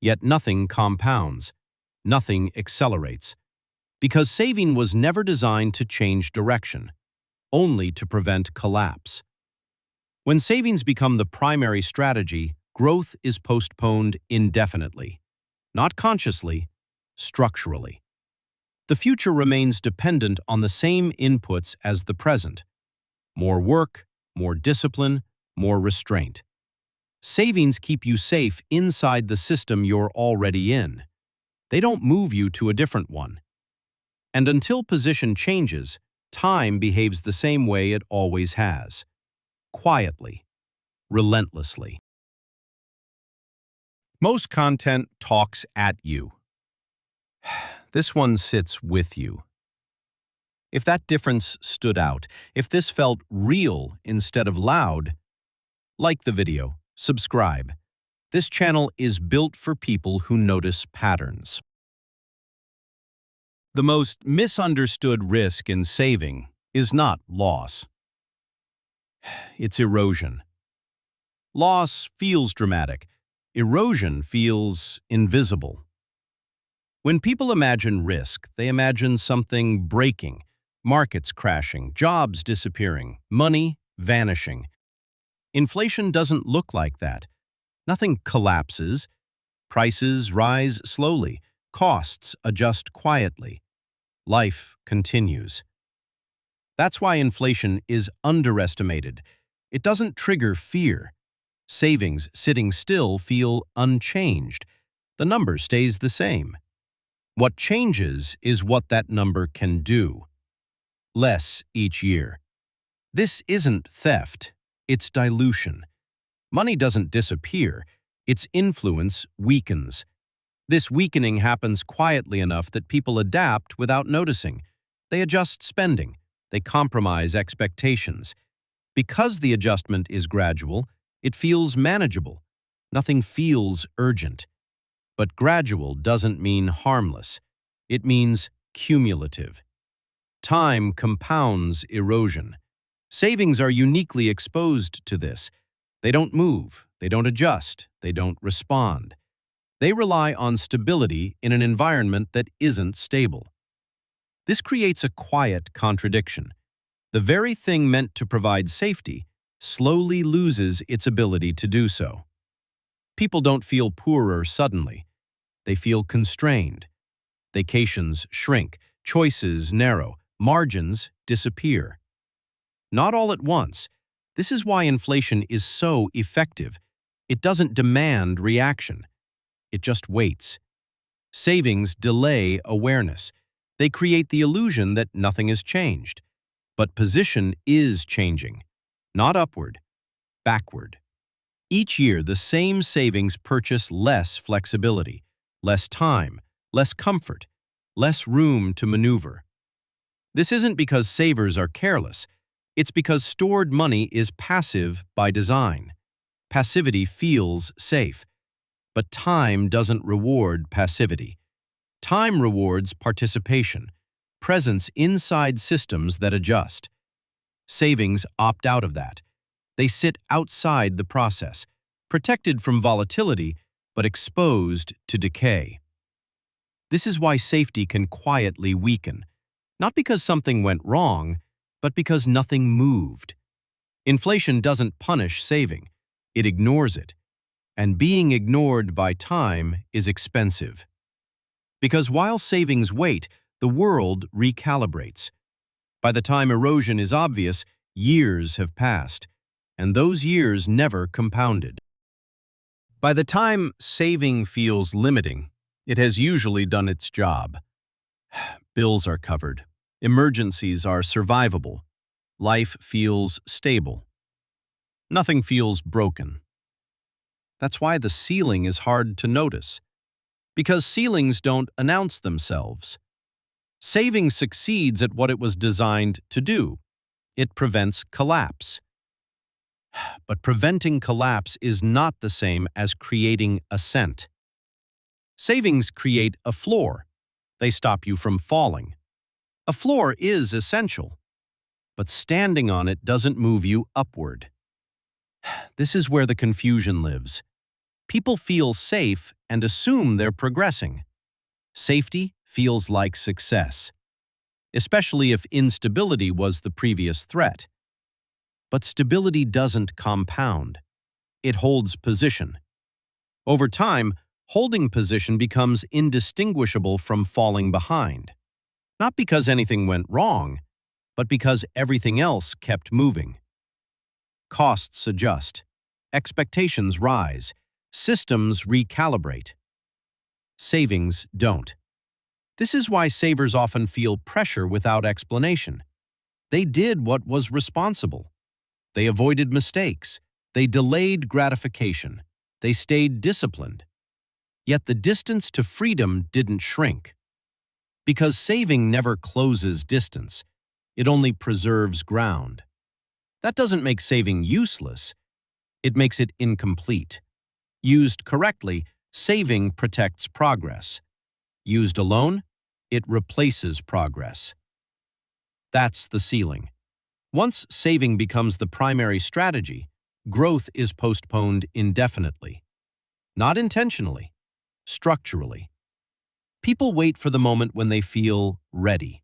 Yet nothing compounds, nothing accelerates, because saving was never designed to change direction, only to prevent collapse. When savings become the primary strategy, growth is postponed indefinitely, not consciously, structurally. The future remains dependent on the same inputs as the present: more work, more discipline, more restraint. Savings keep you safe inside the system you're already in. They don't move you to a different one. And until position changes, time behaves the same way it always has. Quietly, relentlessly. Most content talks at you. This one sits with you. If that difference stood out, if this felt real instead of loud, like the video, subscribe. This channel is built for people who notice patterns. The most misunderstood risk in saving is not loss. It's erosion. Loss feels dramatic. Erosion feels invisible. When people imagine risk, they imagine something breaking, markets crashing, jobs disappearing, money vanishing. Inflation doesn't look like that. Nothing collapses. Prices rise slowly. Costs adjust quietly. Life continues. That's why inflation is underestimated. It doesn't trigger fear. Savings sitting still feel unchanged. The number stays the same. What changes is what that number can do. Less each year. This isn't theft, it's dilution. Money doesn't disappear, its influence weakens. This weakening happens quietly enough that people adapt without noticing. They adjust spending, they compromise expectations. Because the adjustment is gradual, it feels manageable. Nothing feels urgent. But gradual doesn't mean harmless. It means cumulative. Time compounds erosion. Savings are uniquely exposed to this. They don't move, they don't adjust, they don't respond. They rely on stability in an environment that isn't stable. This creates a quiet contradiction. The very thing meant to provide safety slowly loses its ability to do so. People don't feel poorer suddenly. They feel constrained. Vacations shrink, choices narrow, margins disappear. Not all at once. This is why inflation is so effective. It doesn't demand reaction. It just waits. Savings delay awareness. They create the illusion that nothing has changed. But position is changing. Not upward, backward. Each year, the same savings purchase less flexibility, less time, less comfort, less room to maneuver. This isn't because savers are careless. It's because stored money is passive by design. Passivity feels safe. But time doesn't reward passivity. Time rewards participation, presence inside systems that adjust. Savings opt out of that. They sit outside the process, protected from volatility, but exposed to decay. This is why safety can quietly weaken, not because something went wrong, but because nothing moved. Inflation doesn't punish saving, it ignores it. And being ignored by time is expensive. Because while savings wait, the world recalibrates. By the time erosion is obvious, years have passed, and those years never compounded. By the time saving feels limiting, it has usually done its job. Bills are covered. Emergencies are survivable. Life feels stable. Nothing feels broken. That's why the ceiling is hard to notice. Because ceilings don't announce themselves. Saving succeeds at what it was designed to do. It prevents collapse. But preventing collapse is not the same as creating ascent. Savings create a floor. They stop you from falling. A floor is essential, but standing on it doesn't move you upward. This is where the confusion lives. People feel safe and assume they're progressing. Safety feels like success, especially if instability was the previous threat. But stability doesn't compound. It holds position. Over time, holding position becomes indistinguishable from falling behind. Not because anything went wrong, but because everything else kept moving. Costs adjust. Expectations rise. Systems recalibrate. Savings don't. This is why savers often feel pressure without explanation. They did what was responsible. They avoided mistakes. They delayed gratification. They stayed disciplined. Yet the distance to freedom didn't shrink. Because saving never closes distance. It only preserves ground. That doesn't make saving useless. It makes it incomplete. Used correctly, saving protects progress. Used alone, it replaces progress. That's the ceiling. Once saving becomes the primary strategy, growth is postponed indefinitely. Not intentionally, structurally. People wait for the moment when they feel ready.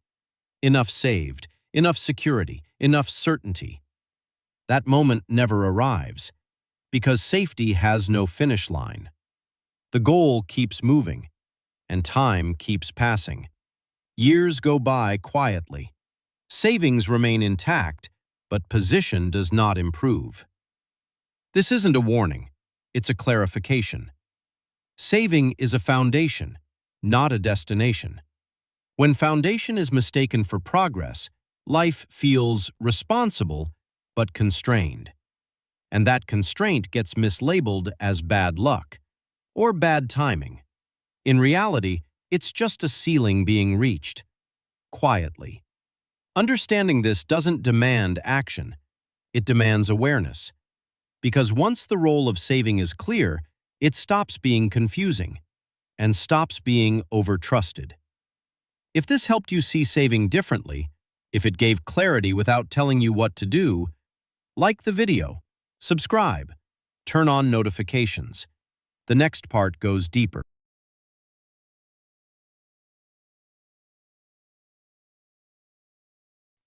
Enough saved, enough security, enough certainty. That moment never arrives, because safety has no finish line. The goal keeps moving, and time keeps passing. Years go by quietly. Savings remain intact, but position does not improve. This isn't a warning, it's a clarification. Saving is a foundation, not a destination. When foundation is mistaken for progress, life feels responsible but constrained. And that constraint gets mislabeled as bad luck or bad timing. In reality, it's just a ceiling being reached, quietly. Understanding this doesn't demand action, it demands awareness. Because once the role of saving is clear, it stops being confusing and stops being overtrusted. If this helped you see saving differently, if it gave clarity without telling you what to do, like the video, subscribe, turn on notifications. The next part goes deeper.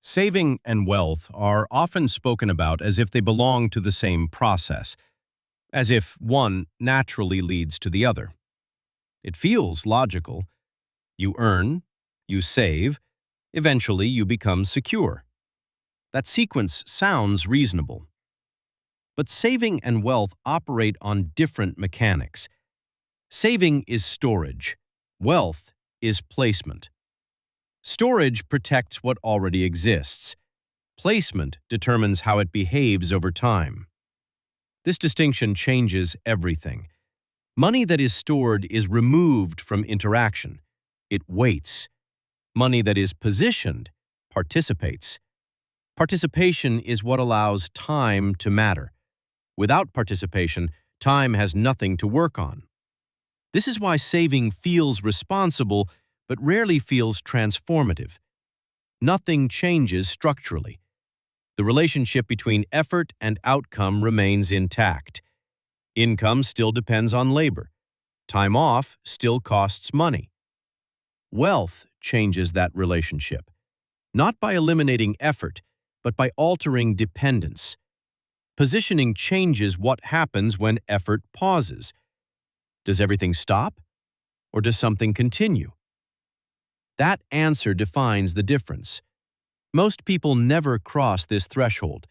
Saving and wealth are often spoken about as if they belong to the same process, as if one naturally leads to the other. It feels logical. You earn, you save, eventually you become secure. That sequence sounds reasonable. But saving and wealth operate on different mechanics. Saving is storage. Wealth is placement. Storage protects what already exists. Placement determines how it behaves over time. This distinction changes everything. Money that is stored is removed from interaction. It waits. Money that is positioned participates. Participation is what allows time to matter. Without participation, time has nothing to work on. This is why saving feels responsible but rarely feels transformative. Nothing changes structurally. The relationship between effort and outcome remains intact. Income still depends on labor. Time off still costs money. Wealth changes that relationship, not by eliminating effort, but by altering dependence. Positioning changes what happens when effort pauses. Does everything stop, or does something continue? That answer defines the difference. Most people never cross this threshold,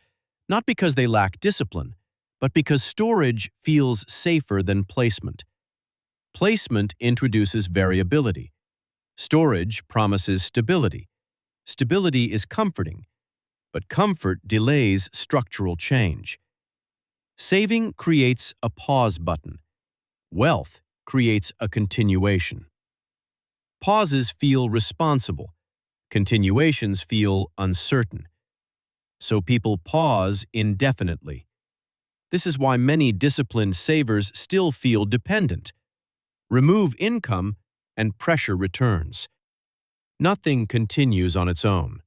not because they lack discipline, but because storage feels safer than placement. Placement introduces variability. Storage promises stability. Stability is comforting, but comfort delays structural change. Saving creates a pause button. Wealth creates a continuation. Pauses feel responsible. Continuations feel uncertain. So people pause indefinitely. This is why many disciplined savers still feel dependent. Remove income, and pressure returns. Nothing continues on its own.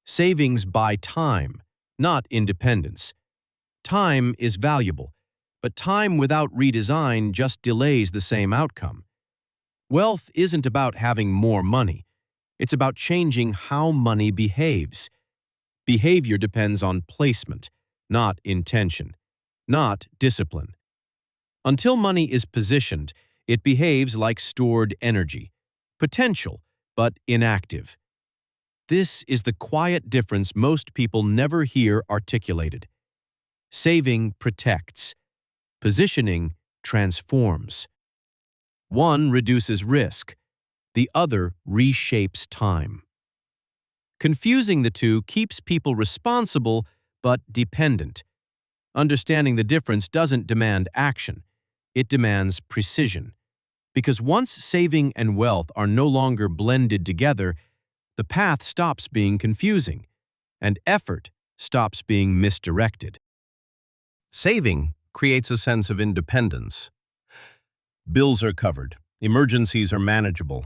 Savings buy time, not independence. Time is valuable, but time without redesign just delays the same outcome. Wealth isn't about having more money. It's about changing how money behaves. Behavior depends on placement, not intention, not discipline. Until money is positioned, it behaves like stored energy, potential, but inactive. This is the quiet difference most people never hear articulated. Saving protects. Positioning transforms. One reduces risk. The other reshapes time. Confusing the two keeps people responsible but dependent. Understanding the difference doesn't demand action. It demands precision. Because once saving and wealth are no longer blended together, the path stops being confusing, and effort stops being misdirected. Saving creates a sense of independence. Bills are covered, emergencies are manageable,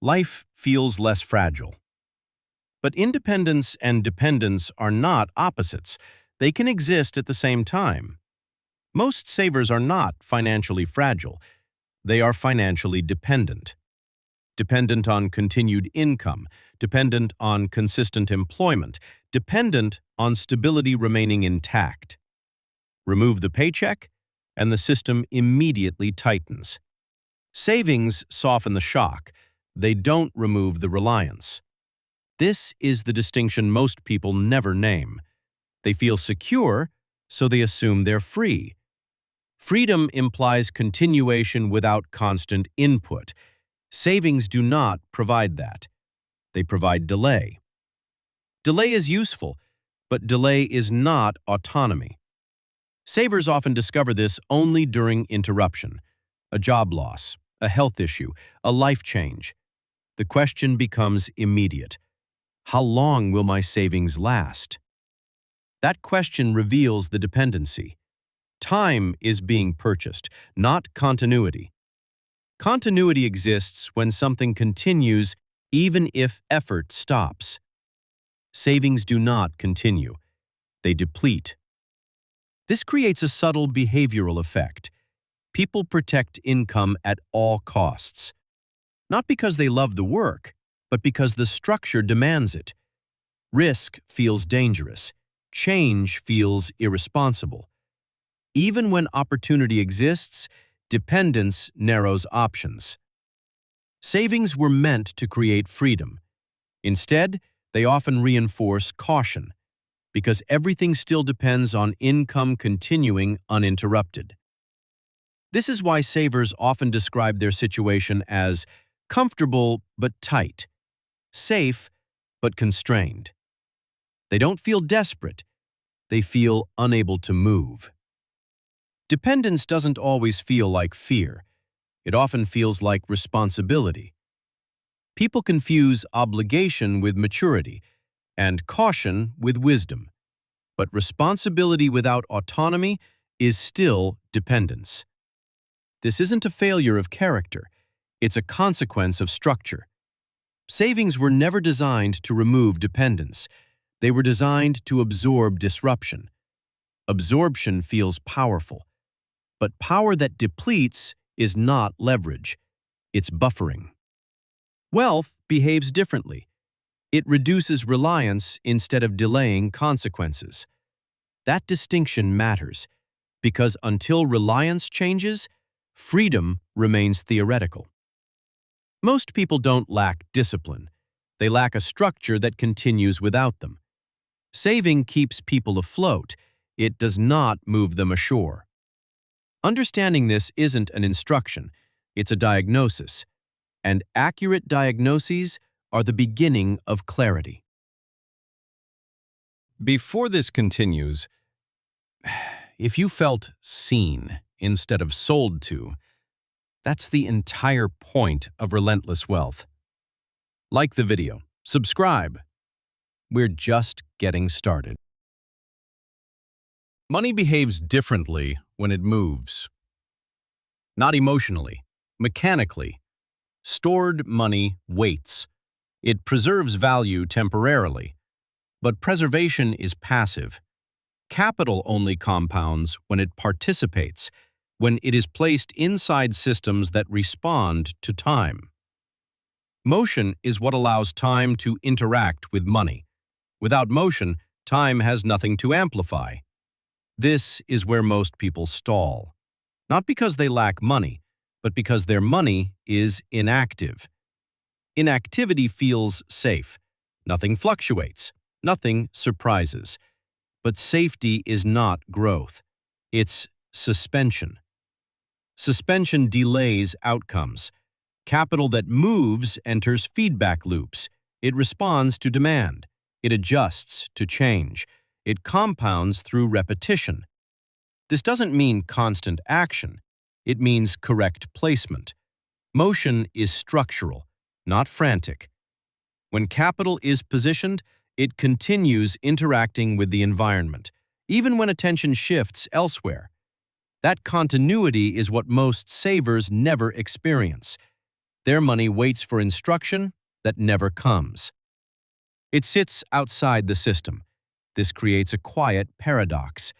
life feels less fragile. But independence and dependence are not opposites. They can exist at the same time. Most savers are not financially fragile. They are financially dependent. Dependent on continued income, dependent on consistent employment, dependent on stability remaining intact. Remove the paycheck, and the system immediately tightens. Savings soften the shock. They don't remove the reliance. This is the distinction most people never name. They feel secure, so they assume they're free. Freedom implies continuation without constant input. Savings do not provide that. They provide delay. Delay is useful, but delay is not autonomy. Savers often discover this only during interruption, a job loss, a health issue, a life change. The question becomes immediate. How long will my savings last? That question reveals the dependency. Time is being purchased, not continuity. Continuity exists when something continues even if effort stops. Savings do not continue. They deplete. This creates a subtle behavioral effect. People protect income at all costs. Not because they love the work, but because the structure demands it. Risk feels dangerous. Change feels irresponsible. Even when opportunity exists, dependence narrows options. Savings were meant to create freedom. Instead, they often reinforce caution, because everything still depends on income continuing uninterrupted. This is why savers often describe their situation as comfortable but tight, safe but constrained. They don't feel desperate, they feel unable to move. Dependence doesn't always feel like fear. It often feels like responsibility. People confuse obligation with maturity and caution with wisdom. But responsibility without autonomy is still dependence. This isn't a failure of character. It's a consequence of structure. Savings were never designed to remove dependence. They were designed to absorb disruption. Absorption feels powerful. But power that depletes is not leverage. It's buffering. Wealth behaves differently. It reduces reliance instead of delaying consequences. That distinction matters, because until reliance changes, freedom remains theoretical. Most people don't lack discipline. They lack a structure that continues without them. Saving keeps people afloat. It does not move them ashore. Understanding this isn't an instruction, it's a diagnosis. And accurate diagnoses are the beginning of clarity. Before this continues, if you felt seen instead of sold to, that's the entire point of Relentless Wealth. Like the video, subscribe. We're just getting started. Money behaves differently when it moves. Not emotionally, mechanically. Stored money waits. It preserves value temporarily, but preservation is passive. Capital only compounds when it participates, when it is placed inside systems that respond to time. Motion is what allows time to interact with money. Without motion, time has nothing to amplify. This is where most people stall. Not because they lack money, but because their money is inactive. Inactivity feels safe. Nothing fluctuates. Nothing surprises. But safety is not growth. It's suspension. Suspension delays outcomes. Capital that moves enters feedback loops. It responds to demand. It adjusts to change. It compounds through repetition. This doesn't mean constant action. It means correct placement. Motion is structural, not frantic. When capital is positioned, it continues interacting with the environment, even when attention shifts elsewhere. That continuity is what most savers never experience. Their money waits for instruction that never comes. It sits outside the system. This creates a quiet paradox.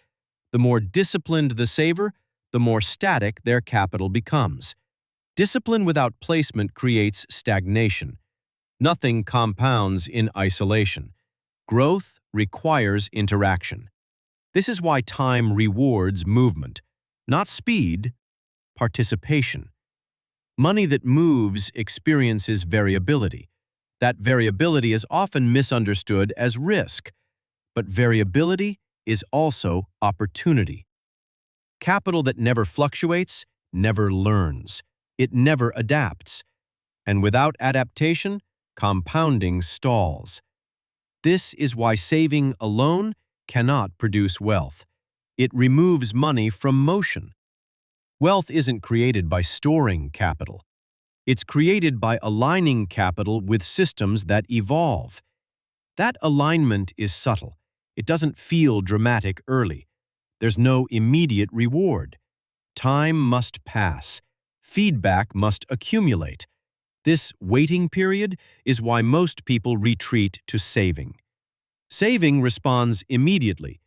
The more disciplined the saver, the more static their capital becomes. Discipline without placement creates stagnation. Nothing compounds in isolation. Growth requires interaction. This is why time rewards movement, not speed, participation. Money that moves experiences variability. That variability is often misunderstood as risk, but variability is also opportunity. Capital that never fluctuates never learns. It never adapts. And without adaptation, compounding stalls. This is why saving alone cannot produce wealth. It removes money from motion. Wealth isn't created by storing capital. It's created by aligning capital with systems that evolve. That alignment is subtle. It doesn't feel dramatic early. There's no immediate reward. Time must pass. Feedback must accumulate. This waiting period is why most people retreat to saving. Saving responds immediately.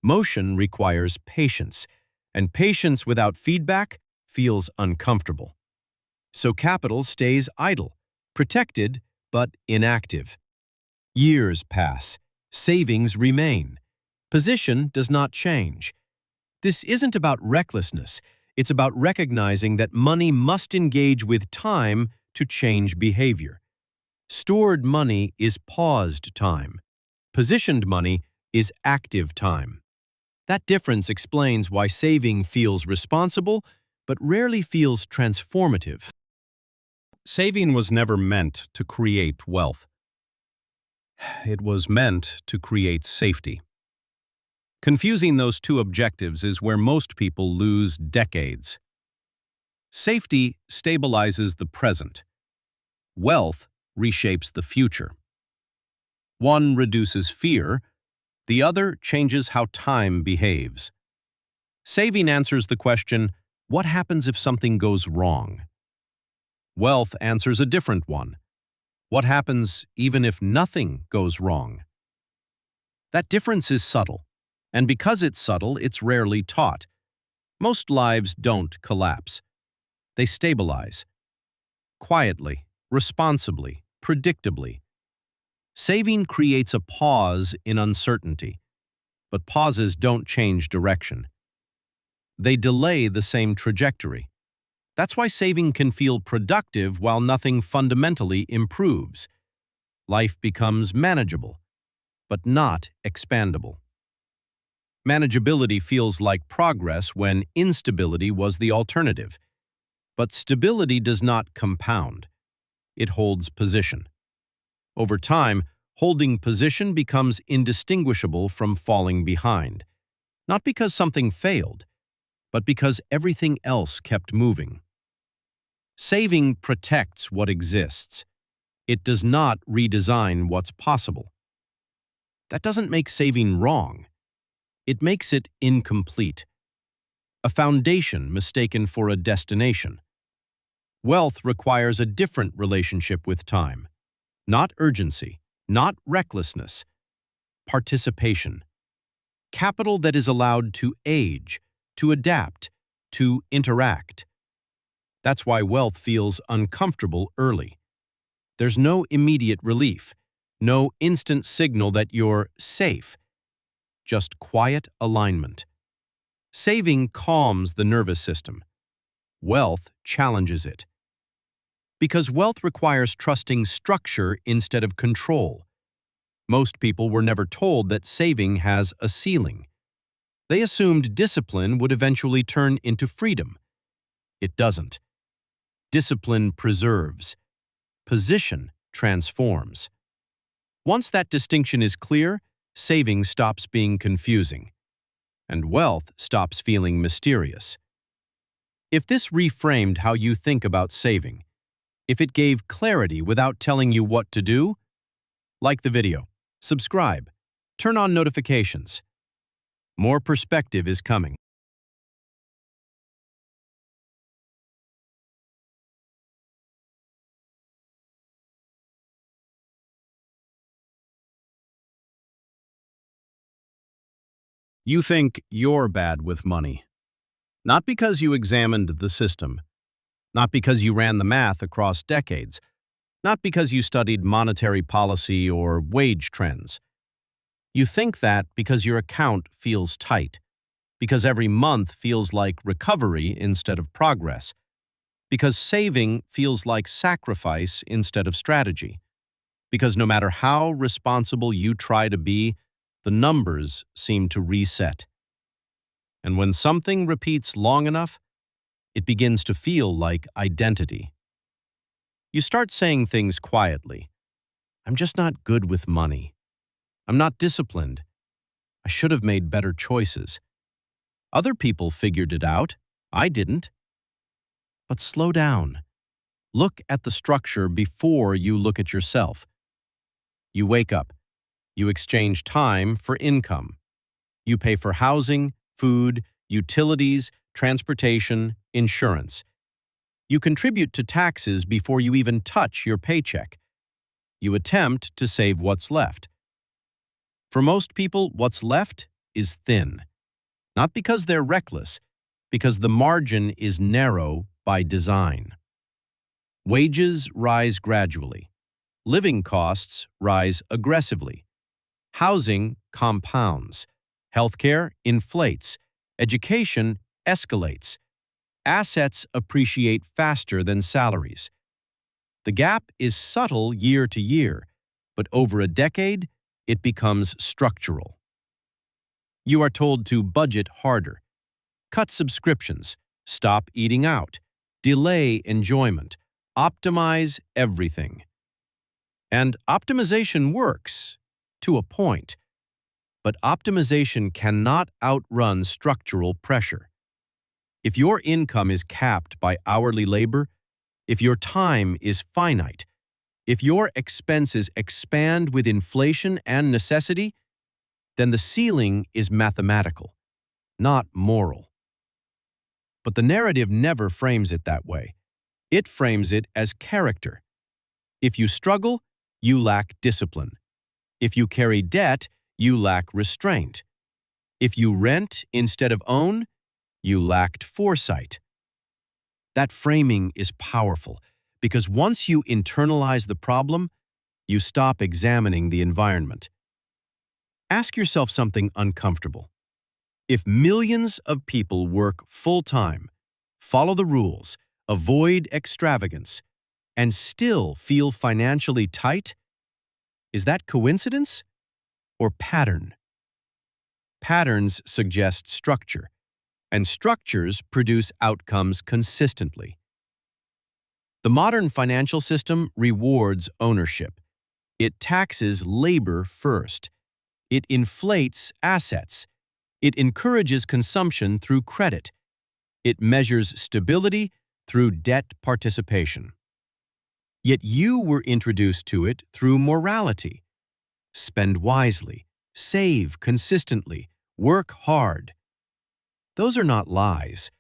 Motion requires patience, and patience without feedback feels uncomfortable. So capital stays idle, protected but inactive. Years pass. Savings remain. Position does not change. This isn't about recklessness. It's about recognizing that money must engage with time to change behavior. Stored money is paused time. Positioned money is active time. That difference explains why saving feels responsible, but rarely feels transformative. Saving was never meant to create wealth. It was meant to create safety. Confusing those two objectives is where most people lose decades. Safety stabilizes the present. Wealth reshapes the future. One reduces fear, the other changes how time behaves. Saving answers the question, what happens if something goes wrong? Wealth answers a different one. What happens even if nothing goes wrong? That difference is subtle, and because it's subtle, it's rarely taught. Most lives don't collapse. They stabilize. Quietly, responsibly, predictably. Saving creates a pause in uncertainty, but pauses don't change direction. They delay the same trajectory. That's why saving can feel productive while nothing fundamentally improves. Life becomes manageable, but not expandable. Manageability feels like progress when instability was the alternative. But stability does not compound. It holds position. Over time, holding position becomes indistinguishable from falling behind. Not because something failed, but because everything else kept moving. Saving protects what exists. It does not redesign what's possible. That doesn't make saving wrong. It makes it incomplete, a foundation mistaken for a destination. Wealth requires a different relationship with time, not urgency, not recklessness, participation. Capital that is allowed to age, to adapt, to interact. That's why wealth feels uncomfortable early. There's no immediate relief, no instant signal that you're safe, just quiet alignment. Saving calms the nervous system. Wealth challenges it. Because wealth requires trusting structure instead of control. Most people were never told that saving has a ceiling. They assumed discipline would eventually turn into freedom. It doesn't. Discipline preserves. Position transforms. Once that distinction is clear, saving stops being confusing, and wealth stops feeling mysterious. If this reframed how you think about saving, if it gave clarity without telling you what to do, like the video, subscribe, turn on notifications. More perspective is coming. You think you're bad with money. Not because you examined the system, not because you ran the math across decades, not because you studied monetary policy or wage trends. You think that because your account feels tight, because every month feels like recovery instead of progress, because saving feels like sacrifice instead of strategy, because no matter how responsible you try to be, the numbers seem to reset. And when something repeats long enough, it begins to feel like identity. You start saying things quietly. I'm just not good with money. I'm not disciplined. I should have made better choices. Other people figured it out. I didn't. But slow down. Look at the structure before you look at yourself. You wake up. You exchange time for income. You pay for housing, food, utilities, transportation, insurance. You contribute to taxes before you even touch your paycheck. You attempt to save what's left. For most people, what's left is thin. Not because they're reckless, because the margin is narrow by design. Wages rise gradually. Living costs rise aggressively. Housing compounds. Healthcare inflates. Education escalates. Assets appreciate faster than salaries. The gap is subtle year to year, but over a decade, it becomes structural. You are told to budget harder, cut subscriptions, stop eating out, delay enjoyment, optimize everything. And optimization works, to a point, but optimization cannot outrun structural pressure. If your income is capped by hourly labor, if your time is finite, if your expenses expand with inflation and necessity, then the ceiling is mathematical, not moral. But the narrative never frames it that way. It frames it as character. If you struggle, you lack discipline. If you carry debt, you lack restraint. If you rent instead of own, you lacked foresight. That framing is powerful because once you internalize the problem, you stop examining the environment. Ask yourself something uncomfortable. If millions of people work full-time, follow the rules, avoid extravagance, and still feel financially tight, is that coincidence or pattern? Patterns suggest structure, and structures produce outcomes consistently. The modern financial system rewards ownership. It taxes labor first. It inflates assets. It encourages consumption through credit. It measures stability through debt participation. Yet you were introduced to it through morality. Spend wisely, save consistently, Work hard. Those are not lies,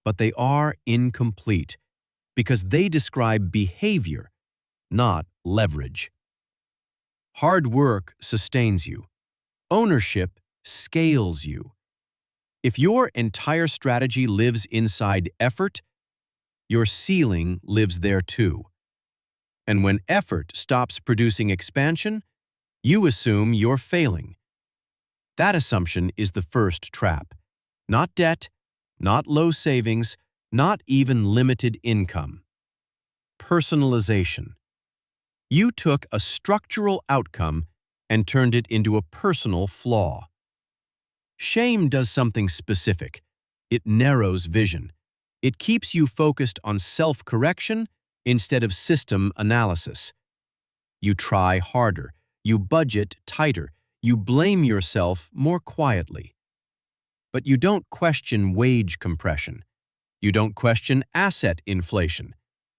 but they are incomplete because they describe behavior, not leverage. Hard work sustains you. Ownership scales you. If your entire strategy lives inside effort, your ceiling lives there too. And when effort stops producing expansion, you assume you're failing. That assumption is the first trap. Not debt, not low savings, not even limited income. Personalization. You took a structural outcome and turned it into a personal flaw. Shame does something specific. It narrows vision. It keeps you focused on self-correction instead of system analysis. You try harder. You budget tighter. You blame yourself more quietly. But you don't question wage compression. You don't question asset inflation.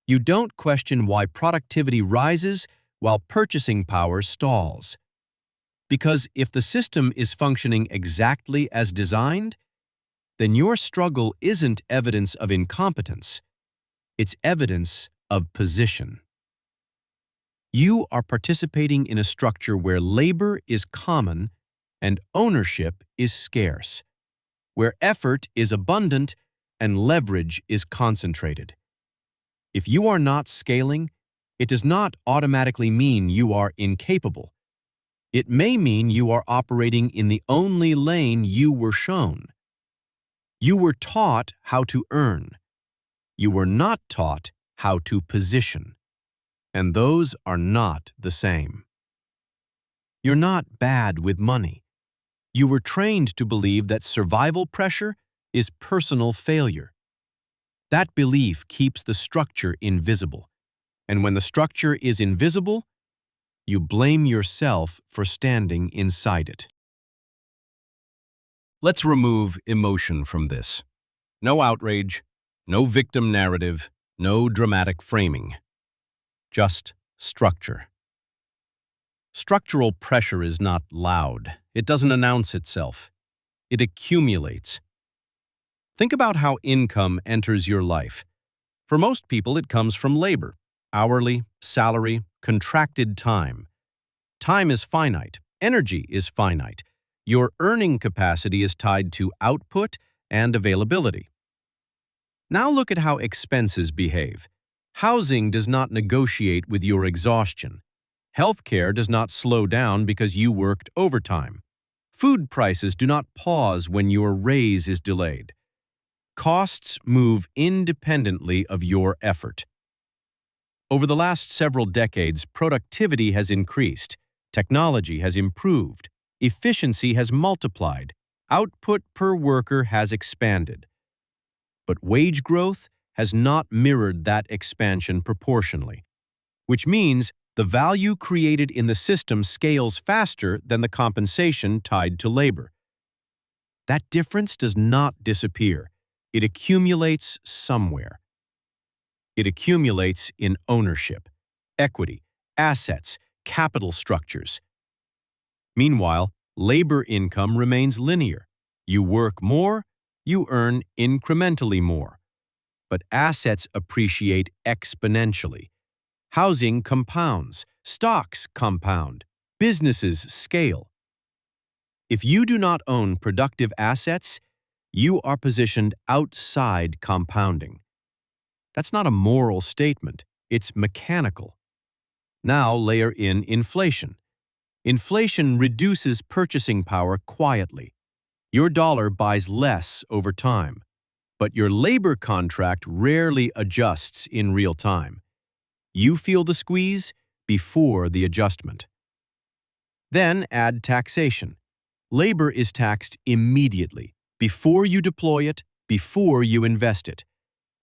You don't question why productivity rises while purchasing power stalls. Because if the system is functioning exactly as designed, then your struggle isn't evidence of incompetence. It's evidence of position. You are participating in a structure where labor is common and ownership is scarce, where effort is abundant and leverage is concentrated. If you are not scaling, it does not automatically mean you are incapable. It may mean you are operating in the only lane you were shown. You were taught how to earn. You were not taught how to position. And those are not the same. You're not bad with money. You were trained to believe that survival pressure is personal failure. That belief keeps the structure invisible. And when the structure is invisible, you blame yourself for standing inside it. Let's remove emotion from this. No outrage, no victim narrative, no dramatic framing. Just structure. Structural pressure is not loud. It doesn't announce itself. It accumulates. Think about how income enters your life. For most people, it comes from labor, hourly, salary, contracted time. Time is finite. Energy is finite. Your earning capacity is tied to output and availability. Now look at how expenses behave. Housing does not negotiate with your exhaustion. Healthcare does not slow down because you worked overtime. Food prices do not pause when your raise is delayed. Costs move independently of your effort. Over the last several decades, productivity has increased, technology has improved, efficiency has multiplied, output per worker has expanded. But wage growth has not mirrored that expansion proportionally, which means the value created in the system scales faster than the compensation tied to labor. That difference does not disappear. It accumulates somewhere. It accumulates in ownership, equity, assets, capital structures. Meanwhile, labor income remains linear. You work more, you earn incrementally more. But assets appreciate exponentially. Housing compounds, stocks compound, businesses scale. If you do not own productive assets, you are positioned outside compounding. That's not a moral statement, it's mechanical. Now layer in inflation. Inflation reduces purchasing power quietly. Your dollar buys less over time, but your labor contract rarely adjusts in real time. You feel the squeeze before the adjustment. Then add taxation. Labor is taxed immediately, before you deploy it, before you invest it.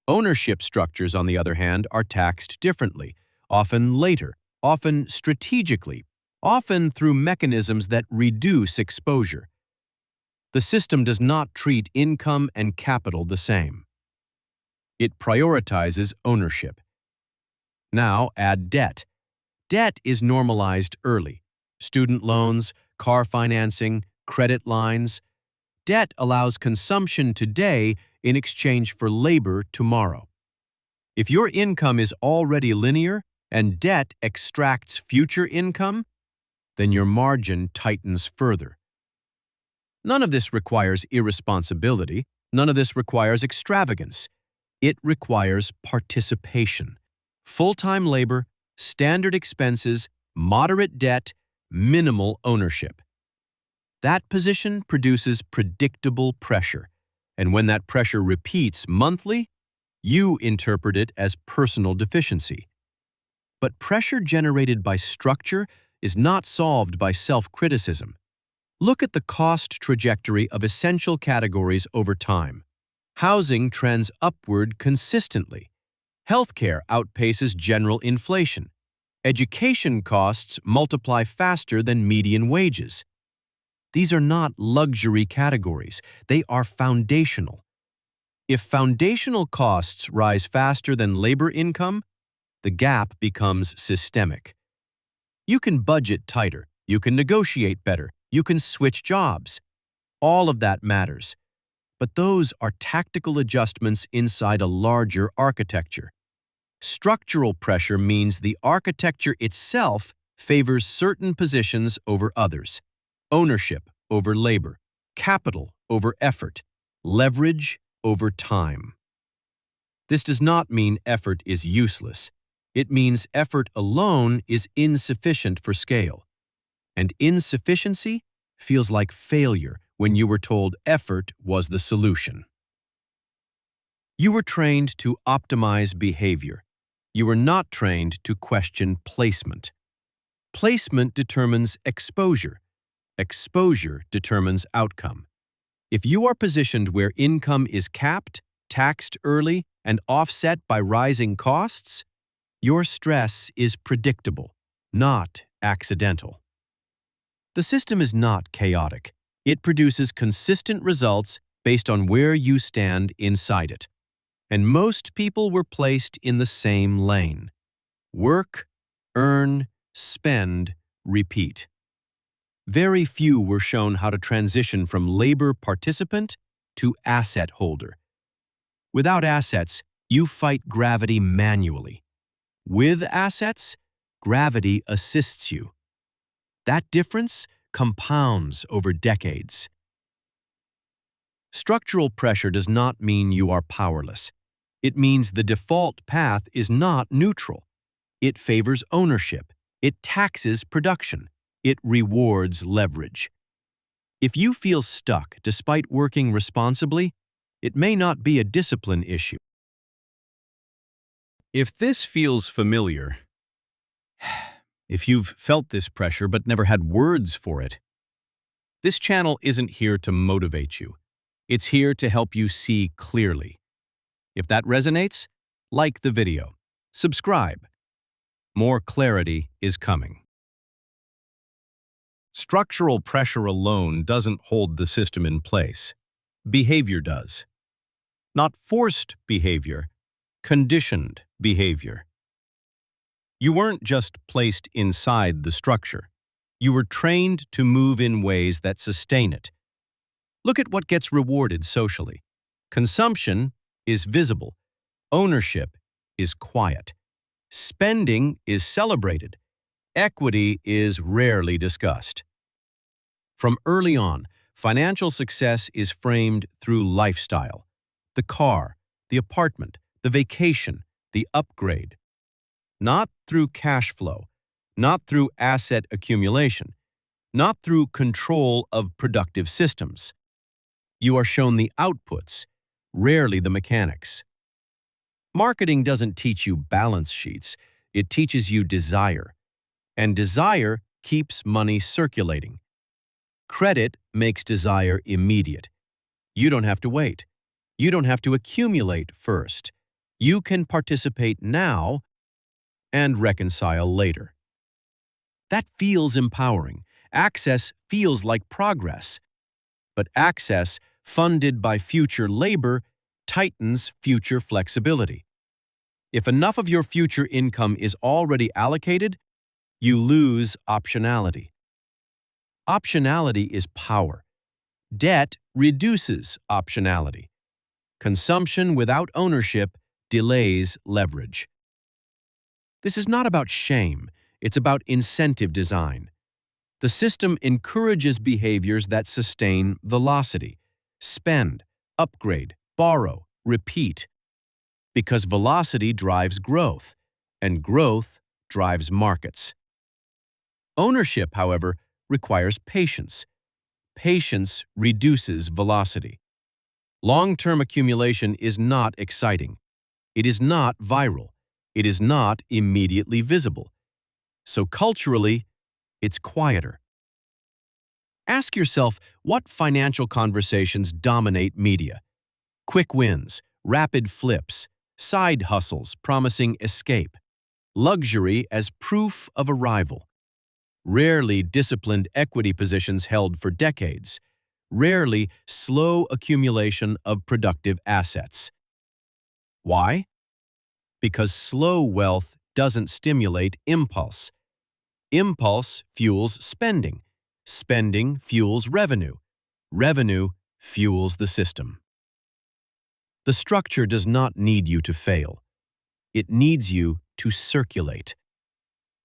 Ownership structures, on the other hand, are taxed differently, often later, often strategically, often through mechanisms that reduce exposure. The system does not treat income and capital the same. It prioritizes ownership. Now add debt. Debt is normalized early. Student loans, car financing, credit lines. Debt allows consumption today in exchange for labor tomorrow. If your income is already linear and debt extracts future income, then your margin tightens further. None of this requires irresponsibility. None of this requires extravagance. It requires participation. Full-time labor, standard expenses, moderate debt, minimal ownership. That position produces predictable pressure, and when that pressure repeats monthly, you interpret it as personal deficiency. But pressure generated by structure is not solved by self-criticism. Look at the cost trajectory of essential categories over time. Housing trends upward consistently. Healthcare outpaces general inflation. Education costs multiply faster than median wages. These are not luxury categories. They are foundational. If foundational costs rise faster than labor income, the gap becomes systemic. You can budget tighter. You can negotiate better. You can switch jobs. All of that matters. But those are tactical adjustments inside a larger architecture. Structural pressure means the architecture itself favors certain positions over others. Ownership over labor, capital over effort, leverage over time. This does not mean effort is useless. It means effort alone is insufficient for scale. And insufficiency feels like failure when you were told effort was the solution. You were trained to optimize behavior. You were not trained to question placement. Placement determines exposure. Exposure determines outcome. If you are positioned where income is capped, taxed early, and offset by rising costs, your stress is predictable, not accidental. The system is not chaotic. It produces consistent results based on where you stand inside it. And most people were placed in the same lane. Work, earn, spend, repeat. Very few were shown how to transition from labor participant to asset holder. Without assets, you fight gravity manually. With assets, gravity assists you. That difference compounds over decades. Structural pressure does not mean you are powerless. It means the default path is not neutral. It favors ownership. It taxes production. It rewards leverage. If you feel stuck despite working responsibly, it may not be a discipline issue. If this feels familiar, if you've felt this pressure but never had words for it, this channel isn't here to motivate you. It's here to help you see clearly. If that resonates, like the video. Subscribe. More clarity is coming. Structural pressure alone doesn't hold the system in place. Behavior does. Not forced behavior, conditioned behavior. You weren't just placed inside the structure. You were trained to move in ways that sustain it. Look at what gets rewarded socially. Consumption is visible. Ownership is quiet. Spending is celebrated. Equity is rarely discussed. From early on, financial success is framed through lifestyle. The car, the apartment, the vacation, the upgrade. Not through cash flow, not through asset accumulation, not through control of productive systems. You are shown the outputs, rarely the mechanics. Marketing doesn't teach you balance sheets, it teaches you desire. And desire keeps money circulating. Credit makes desire immediate. You don't have to wait. You don't have to accumulate first. You can participate now and reconcile later. That feels empowering. Access feels like progress. But access, funded by future labor, tightens future flexibility. If enough of your future income is already allocated, you lose optionality. Optionality is power. Debt reduces optionality. Consumption without ownership delays leverage. This is not about shame, it's about incentive design. The system encourages behaviors that sustain velocity. Spend, upgrade, borrow, repeat. Because velocity drives growth, and growth drives markets. Ownership, however, requires patience. Patience reduces velocity. Long-term accumulation is not exciting. It is not viral. It is not immediately visible. So culturally, it's quieter. Ask yourself what financial conversations dominate media. Quick wins, rapid flips, side hustles promising escape, luxury as proof of arrival. Rarely disciplined equity positions held for decades. Rarely slow accumulation of productive assets. Why? Because slow wealth doesn't stimulate impulse. Impulse fuels spending. Spending fuels revenue. Revenue fuels the system. The structure does not need you to fail. It needs you to circulate.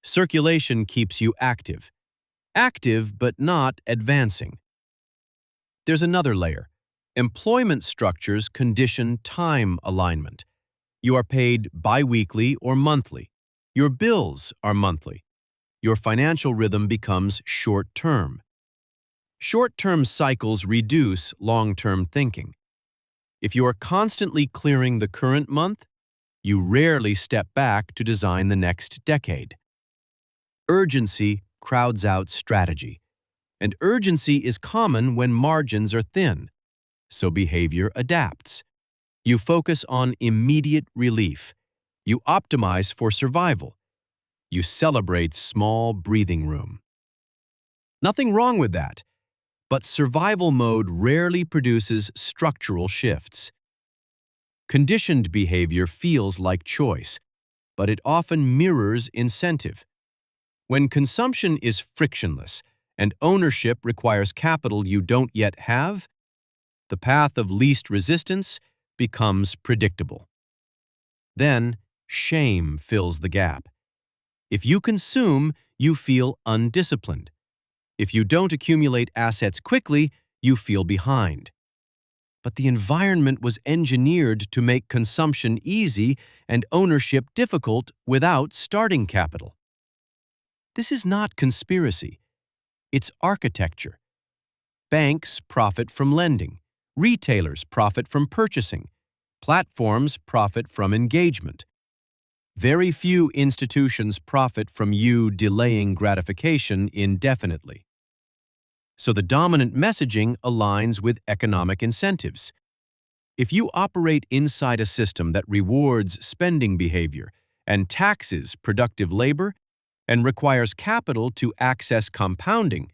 Circulation keeps you active. Active but not advancing. There's another layer. Employment structures condition time alignment. You are paid bi-weekly or monthly. Your bills are monthly. Your financial rhythm becomes short-term. Short-term cycles reduce long-term thinking. If you are constantly clearing the current month, you rarely step back to design the next decade. Urgency crowds out strategy, and urgency is common when margins are thin, so behavior adapts. You focus on immediate relief. You optimize for survival. You celebrate small breathing room. Nothing wrong with that, but survival mode rarely produces structural shifts. Conditioned behavior feels like choice, but it often mirrors incentive. When consumption is frictionless and ownership requires capital you don't yet have, the path of least resistance becomes predictable. Then, shame fills the gap. If you consume, you feel undisciplined. If you don't accumulate assets quickly, you feel behind. But the environment was engineered to make consumption easy and ownership difficult without starting capital. This is not conspiracy. It's architecture. Banks profit from lending. Retailers profit from purchasing. Platforms profit from engagement. Very few institutions profit from you delaying gratification indefinitely. So the dominant messaging aligns with economic incentives. If you operate inside a system that rewards spending behavior and taxes productive labor and requires capital to access compounding,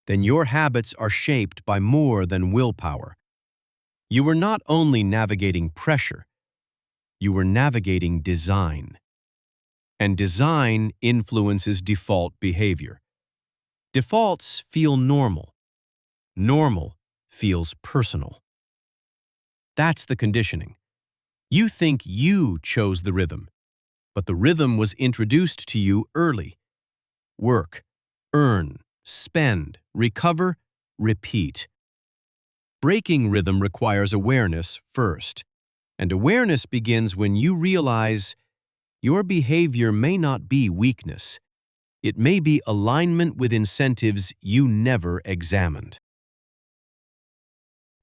then your habits are shaped by more than willpower. You are not only navigating pressure, you are navigating design. And design influences default behavior. Defaults feel normal. Normal feels personal. That's the conditioning. You think you chose the rhythm, but the rhythm was introduced to you early. Work, earn, spend, recover, repeat. Breaking rhythm requires awareness first, and awareness begins when you realize your behavior may not be weakness. It may be alignment with incentives you never examined.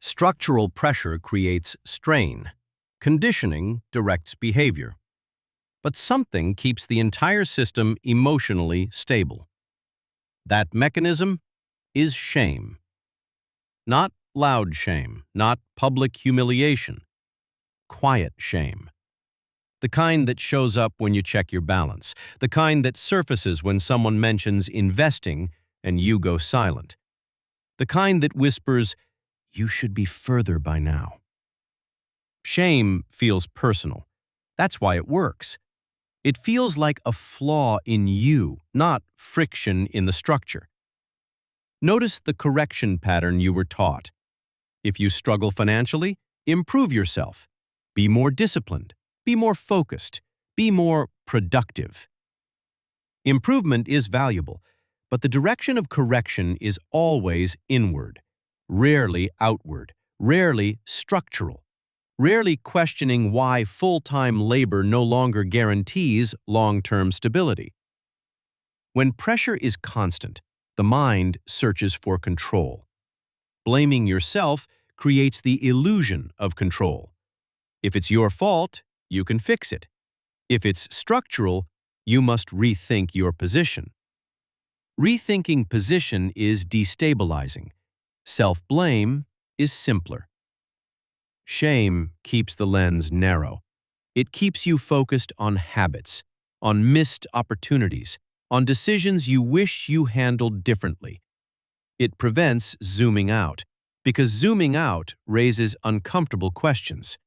Structural pressure creates strain. Conditioning directs behavior. But something keeps the entire system emotionally stable. That mechanism is shame. Not loud shame, not public humiliation. Quiet shame. The kind that shows up when you check your balance. The kind that surfaces when someone mentions investing and you go silent. The kind that whispers, "You should be further by now." Shame feels personal. That's why it works. It feels like a flaw in you, not friction in the structure. Notice the correction pattern you were taught. If you struggle financially, improve yourself. Be more disciplined. Be more focused. Be more productive. Improvement is valuable, but the direction of correction is always inward, rarely outward, rarely structural, rarely questioning why full-time labor no longer guarantees long-term stability. When pressure is constant, the mind searches for control. Blaming yourself creates the illusion of control. If it's your fault, you can fix it. If it's structural, you must rethink your position. Rethinking position is destabilizing. Self-blame is simpler. Shame keeps the lens narrow. It keeps you focused on habits, on missed opportunities, on decisions you wish you handled differently. It prevents zooming out, because zooming out raises uncomfortable questions.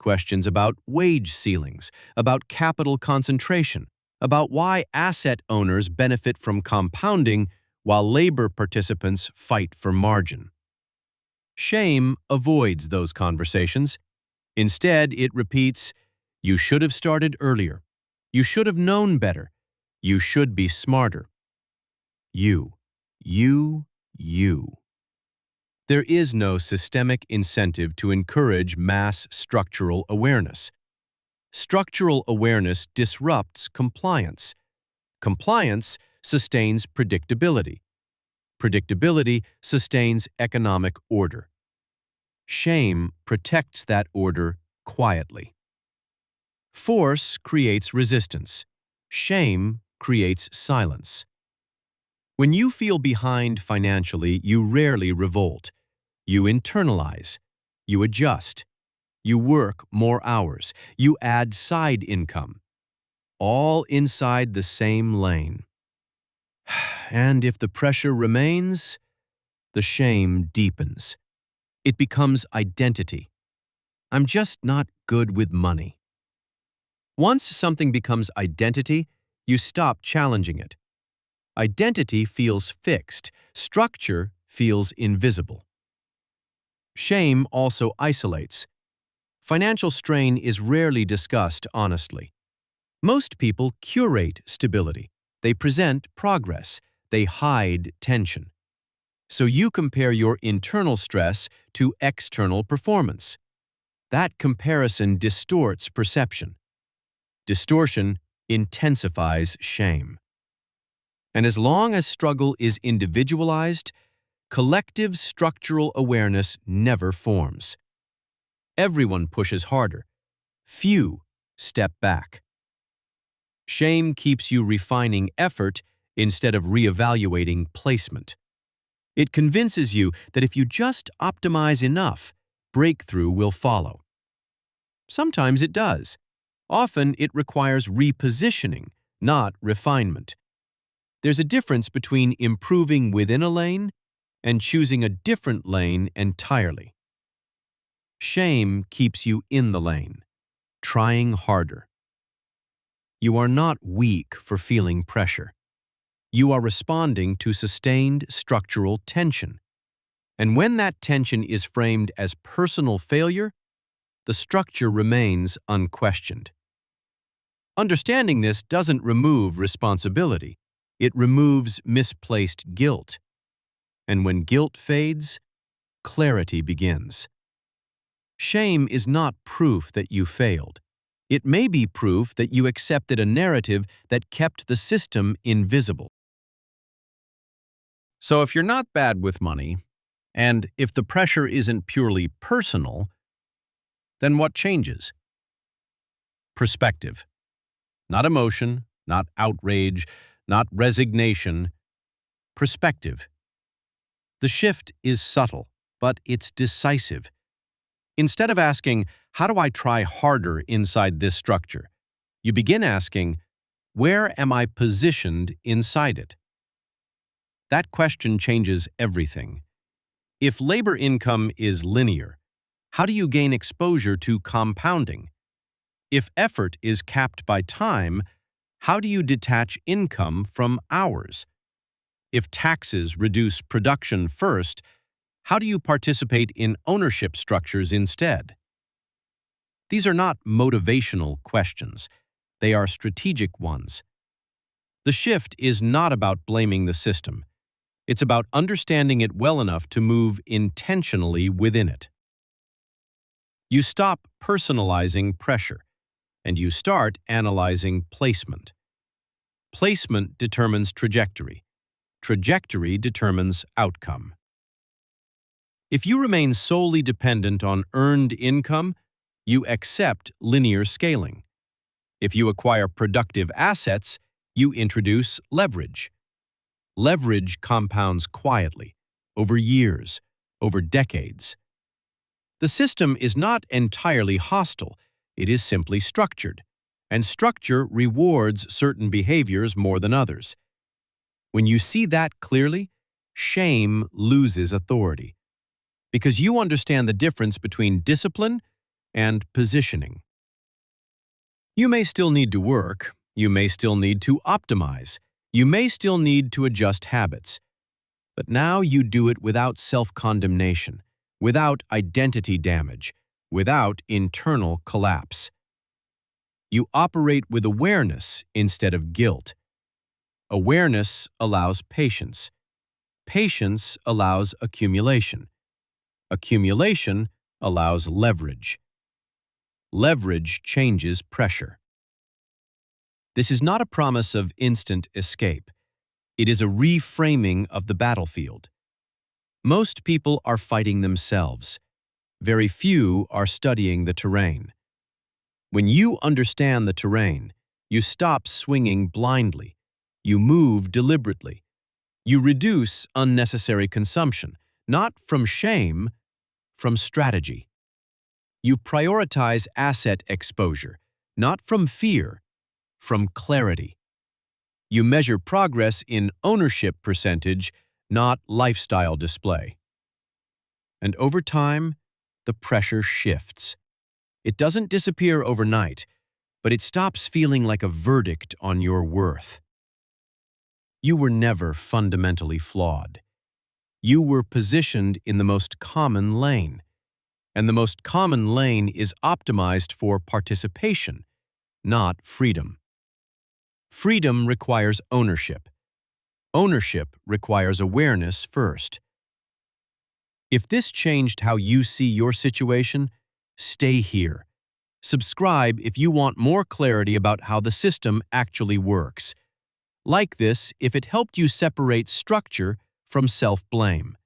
Questions about wage ceilings, about capital concentration, about why asset owners benefit from compounding while labor participants fight for margin. Shame avoids those conversations. Instead, it repeats, "You should have started earlier. You should have known better. You should be smarter." You, you, you. There is no systemic incentive to encourage mass structural awareness. Structural awareness disrupts compliance. Compliance sustains predictability. Predictability sustains economic order. Shame protects that order quietly. Force creates resistance. Shame creates silence. When you feel behind financially, you rarely revolt. You internalize. You adjust. You work more hours. You add side income. All inside the same lane. And if the pressure remains, the shame deepens. It becomes identity. I'm just not good with money. Once something becomes identity, you stop challenging it. Identity feels fixed. Structure feels invisible. Shame also isolates. Financial strain is rarely discussed honestly. Most people curate stability. They present progress. They hide tension. So you compare your internal stress to external performance. That comparison distorts perception. Distortion intensifies shame. And as long as struggle is individualized, collective structural awareness never forms. Everyone pushes harder. Few step back. Shame keeps you refining effort instead of reevaluating placement. It convinces you that if you just optimize enough, breakthrough will follow. Sometimes it does. Often it requires repositioning, not refinement. There's a difference between improving within a lane and choosing a different lane entirely. Shame keeps you in the lane, trying harder. You are not weak for feeling pressure. You are responding to sustained structural tension. And when that tension is framed as personal failure, the structure remains unquestioned. Understanding this doesn't remove responsibility. It removes misplaced guilt. And when guilt fades, clarity begins. Shame is not proof that you failed. It may be proof that you accepted a narrative that kept the system invisible. So if you're not bad with money, and if the pressure isn't purely personal, then what changes? Perspective. Not emotion, not outrage, not resignation. Perspective. The shift is subtle, but it's decisive. Instead of asking, "How do I try harder inside this structure?" you begin asking, "Where am I positioned inside it?" That question changes everything. If labor income is linear, how do you gain exposure to compounding? If effort is capped by time, how do you detach income from hours? If taxes reduce production first, how do you participate in ownership structures instead? These are not motivational questions. They are strategic ones. The shift is not about blaming the system. It's about understanding it well enough to move intentionally within it. You stop personalizing pressure, and you start analyzing placement. Placement determines trajectory. Trajectory determines outcome. If you remain solely dependent on earned income, you accept linear scaling. If you acquire productive assets, you introduce leverage. Leverage compounds quietly, over years, over decades. The system is not entirely hostile, it is simply structured, and structure rewards certain behaviors more than others. When you see that clearly, shame loses authority, because you understand the difference between discipline and positioning. You may still need to work, you may still need to optimize, you may still need to adjust habits, but now you do it without self-condemnation, without identity damage, without internal collapse. You operate with awareness instead of guilt. Awareness allows patience. Patience allows accumulation. Accumulation allows leverage. Leverage changes pressure. This is not a promise of instant escape. It is a reframing of the battlefield. Most people are fighting themselves. Very few are studying the terrain. When you understand the terrain, you stop swinging blindly. You move deliberately. You reduce unnecessary consumption, not from shame, from strategy. You prioritize asset exposure, not from fear, from clarity. You measure progress in ownership percentage, not lifestyle display. And over time, the pressure shifts. It doesn't disappear overnight, but it stops feeling like a verdict on your worth. You were never fundamentally flawed. You were positioned in the most common lane, and the most common lane is optimized for participation, not freedom. Freedom requires ownership. Ownership requires awareness first. If this changed how you see your situation, stay here. Subscribe if you want more clarity about how the system actually works. Like this if it helped you separate structure from self-blame.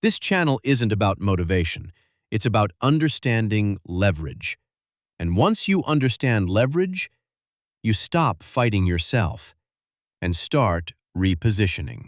This channel isn't about motivation. It's about understanding leverage. And once you understand leverage, you stop fighting yourself and start repositioning.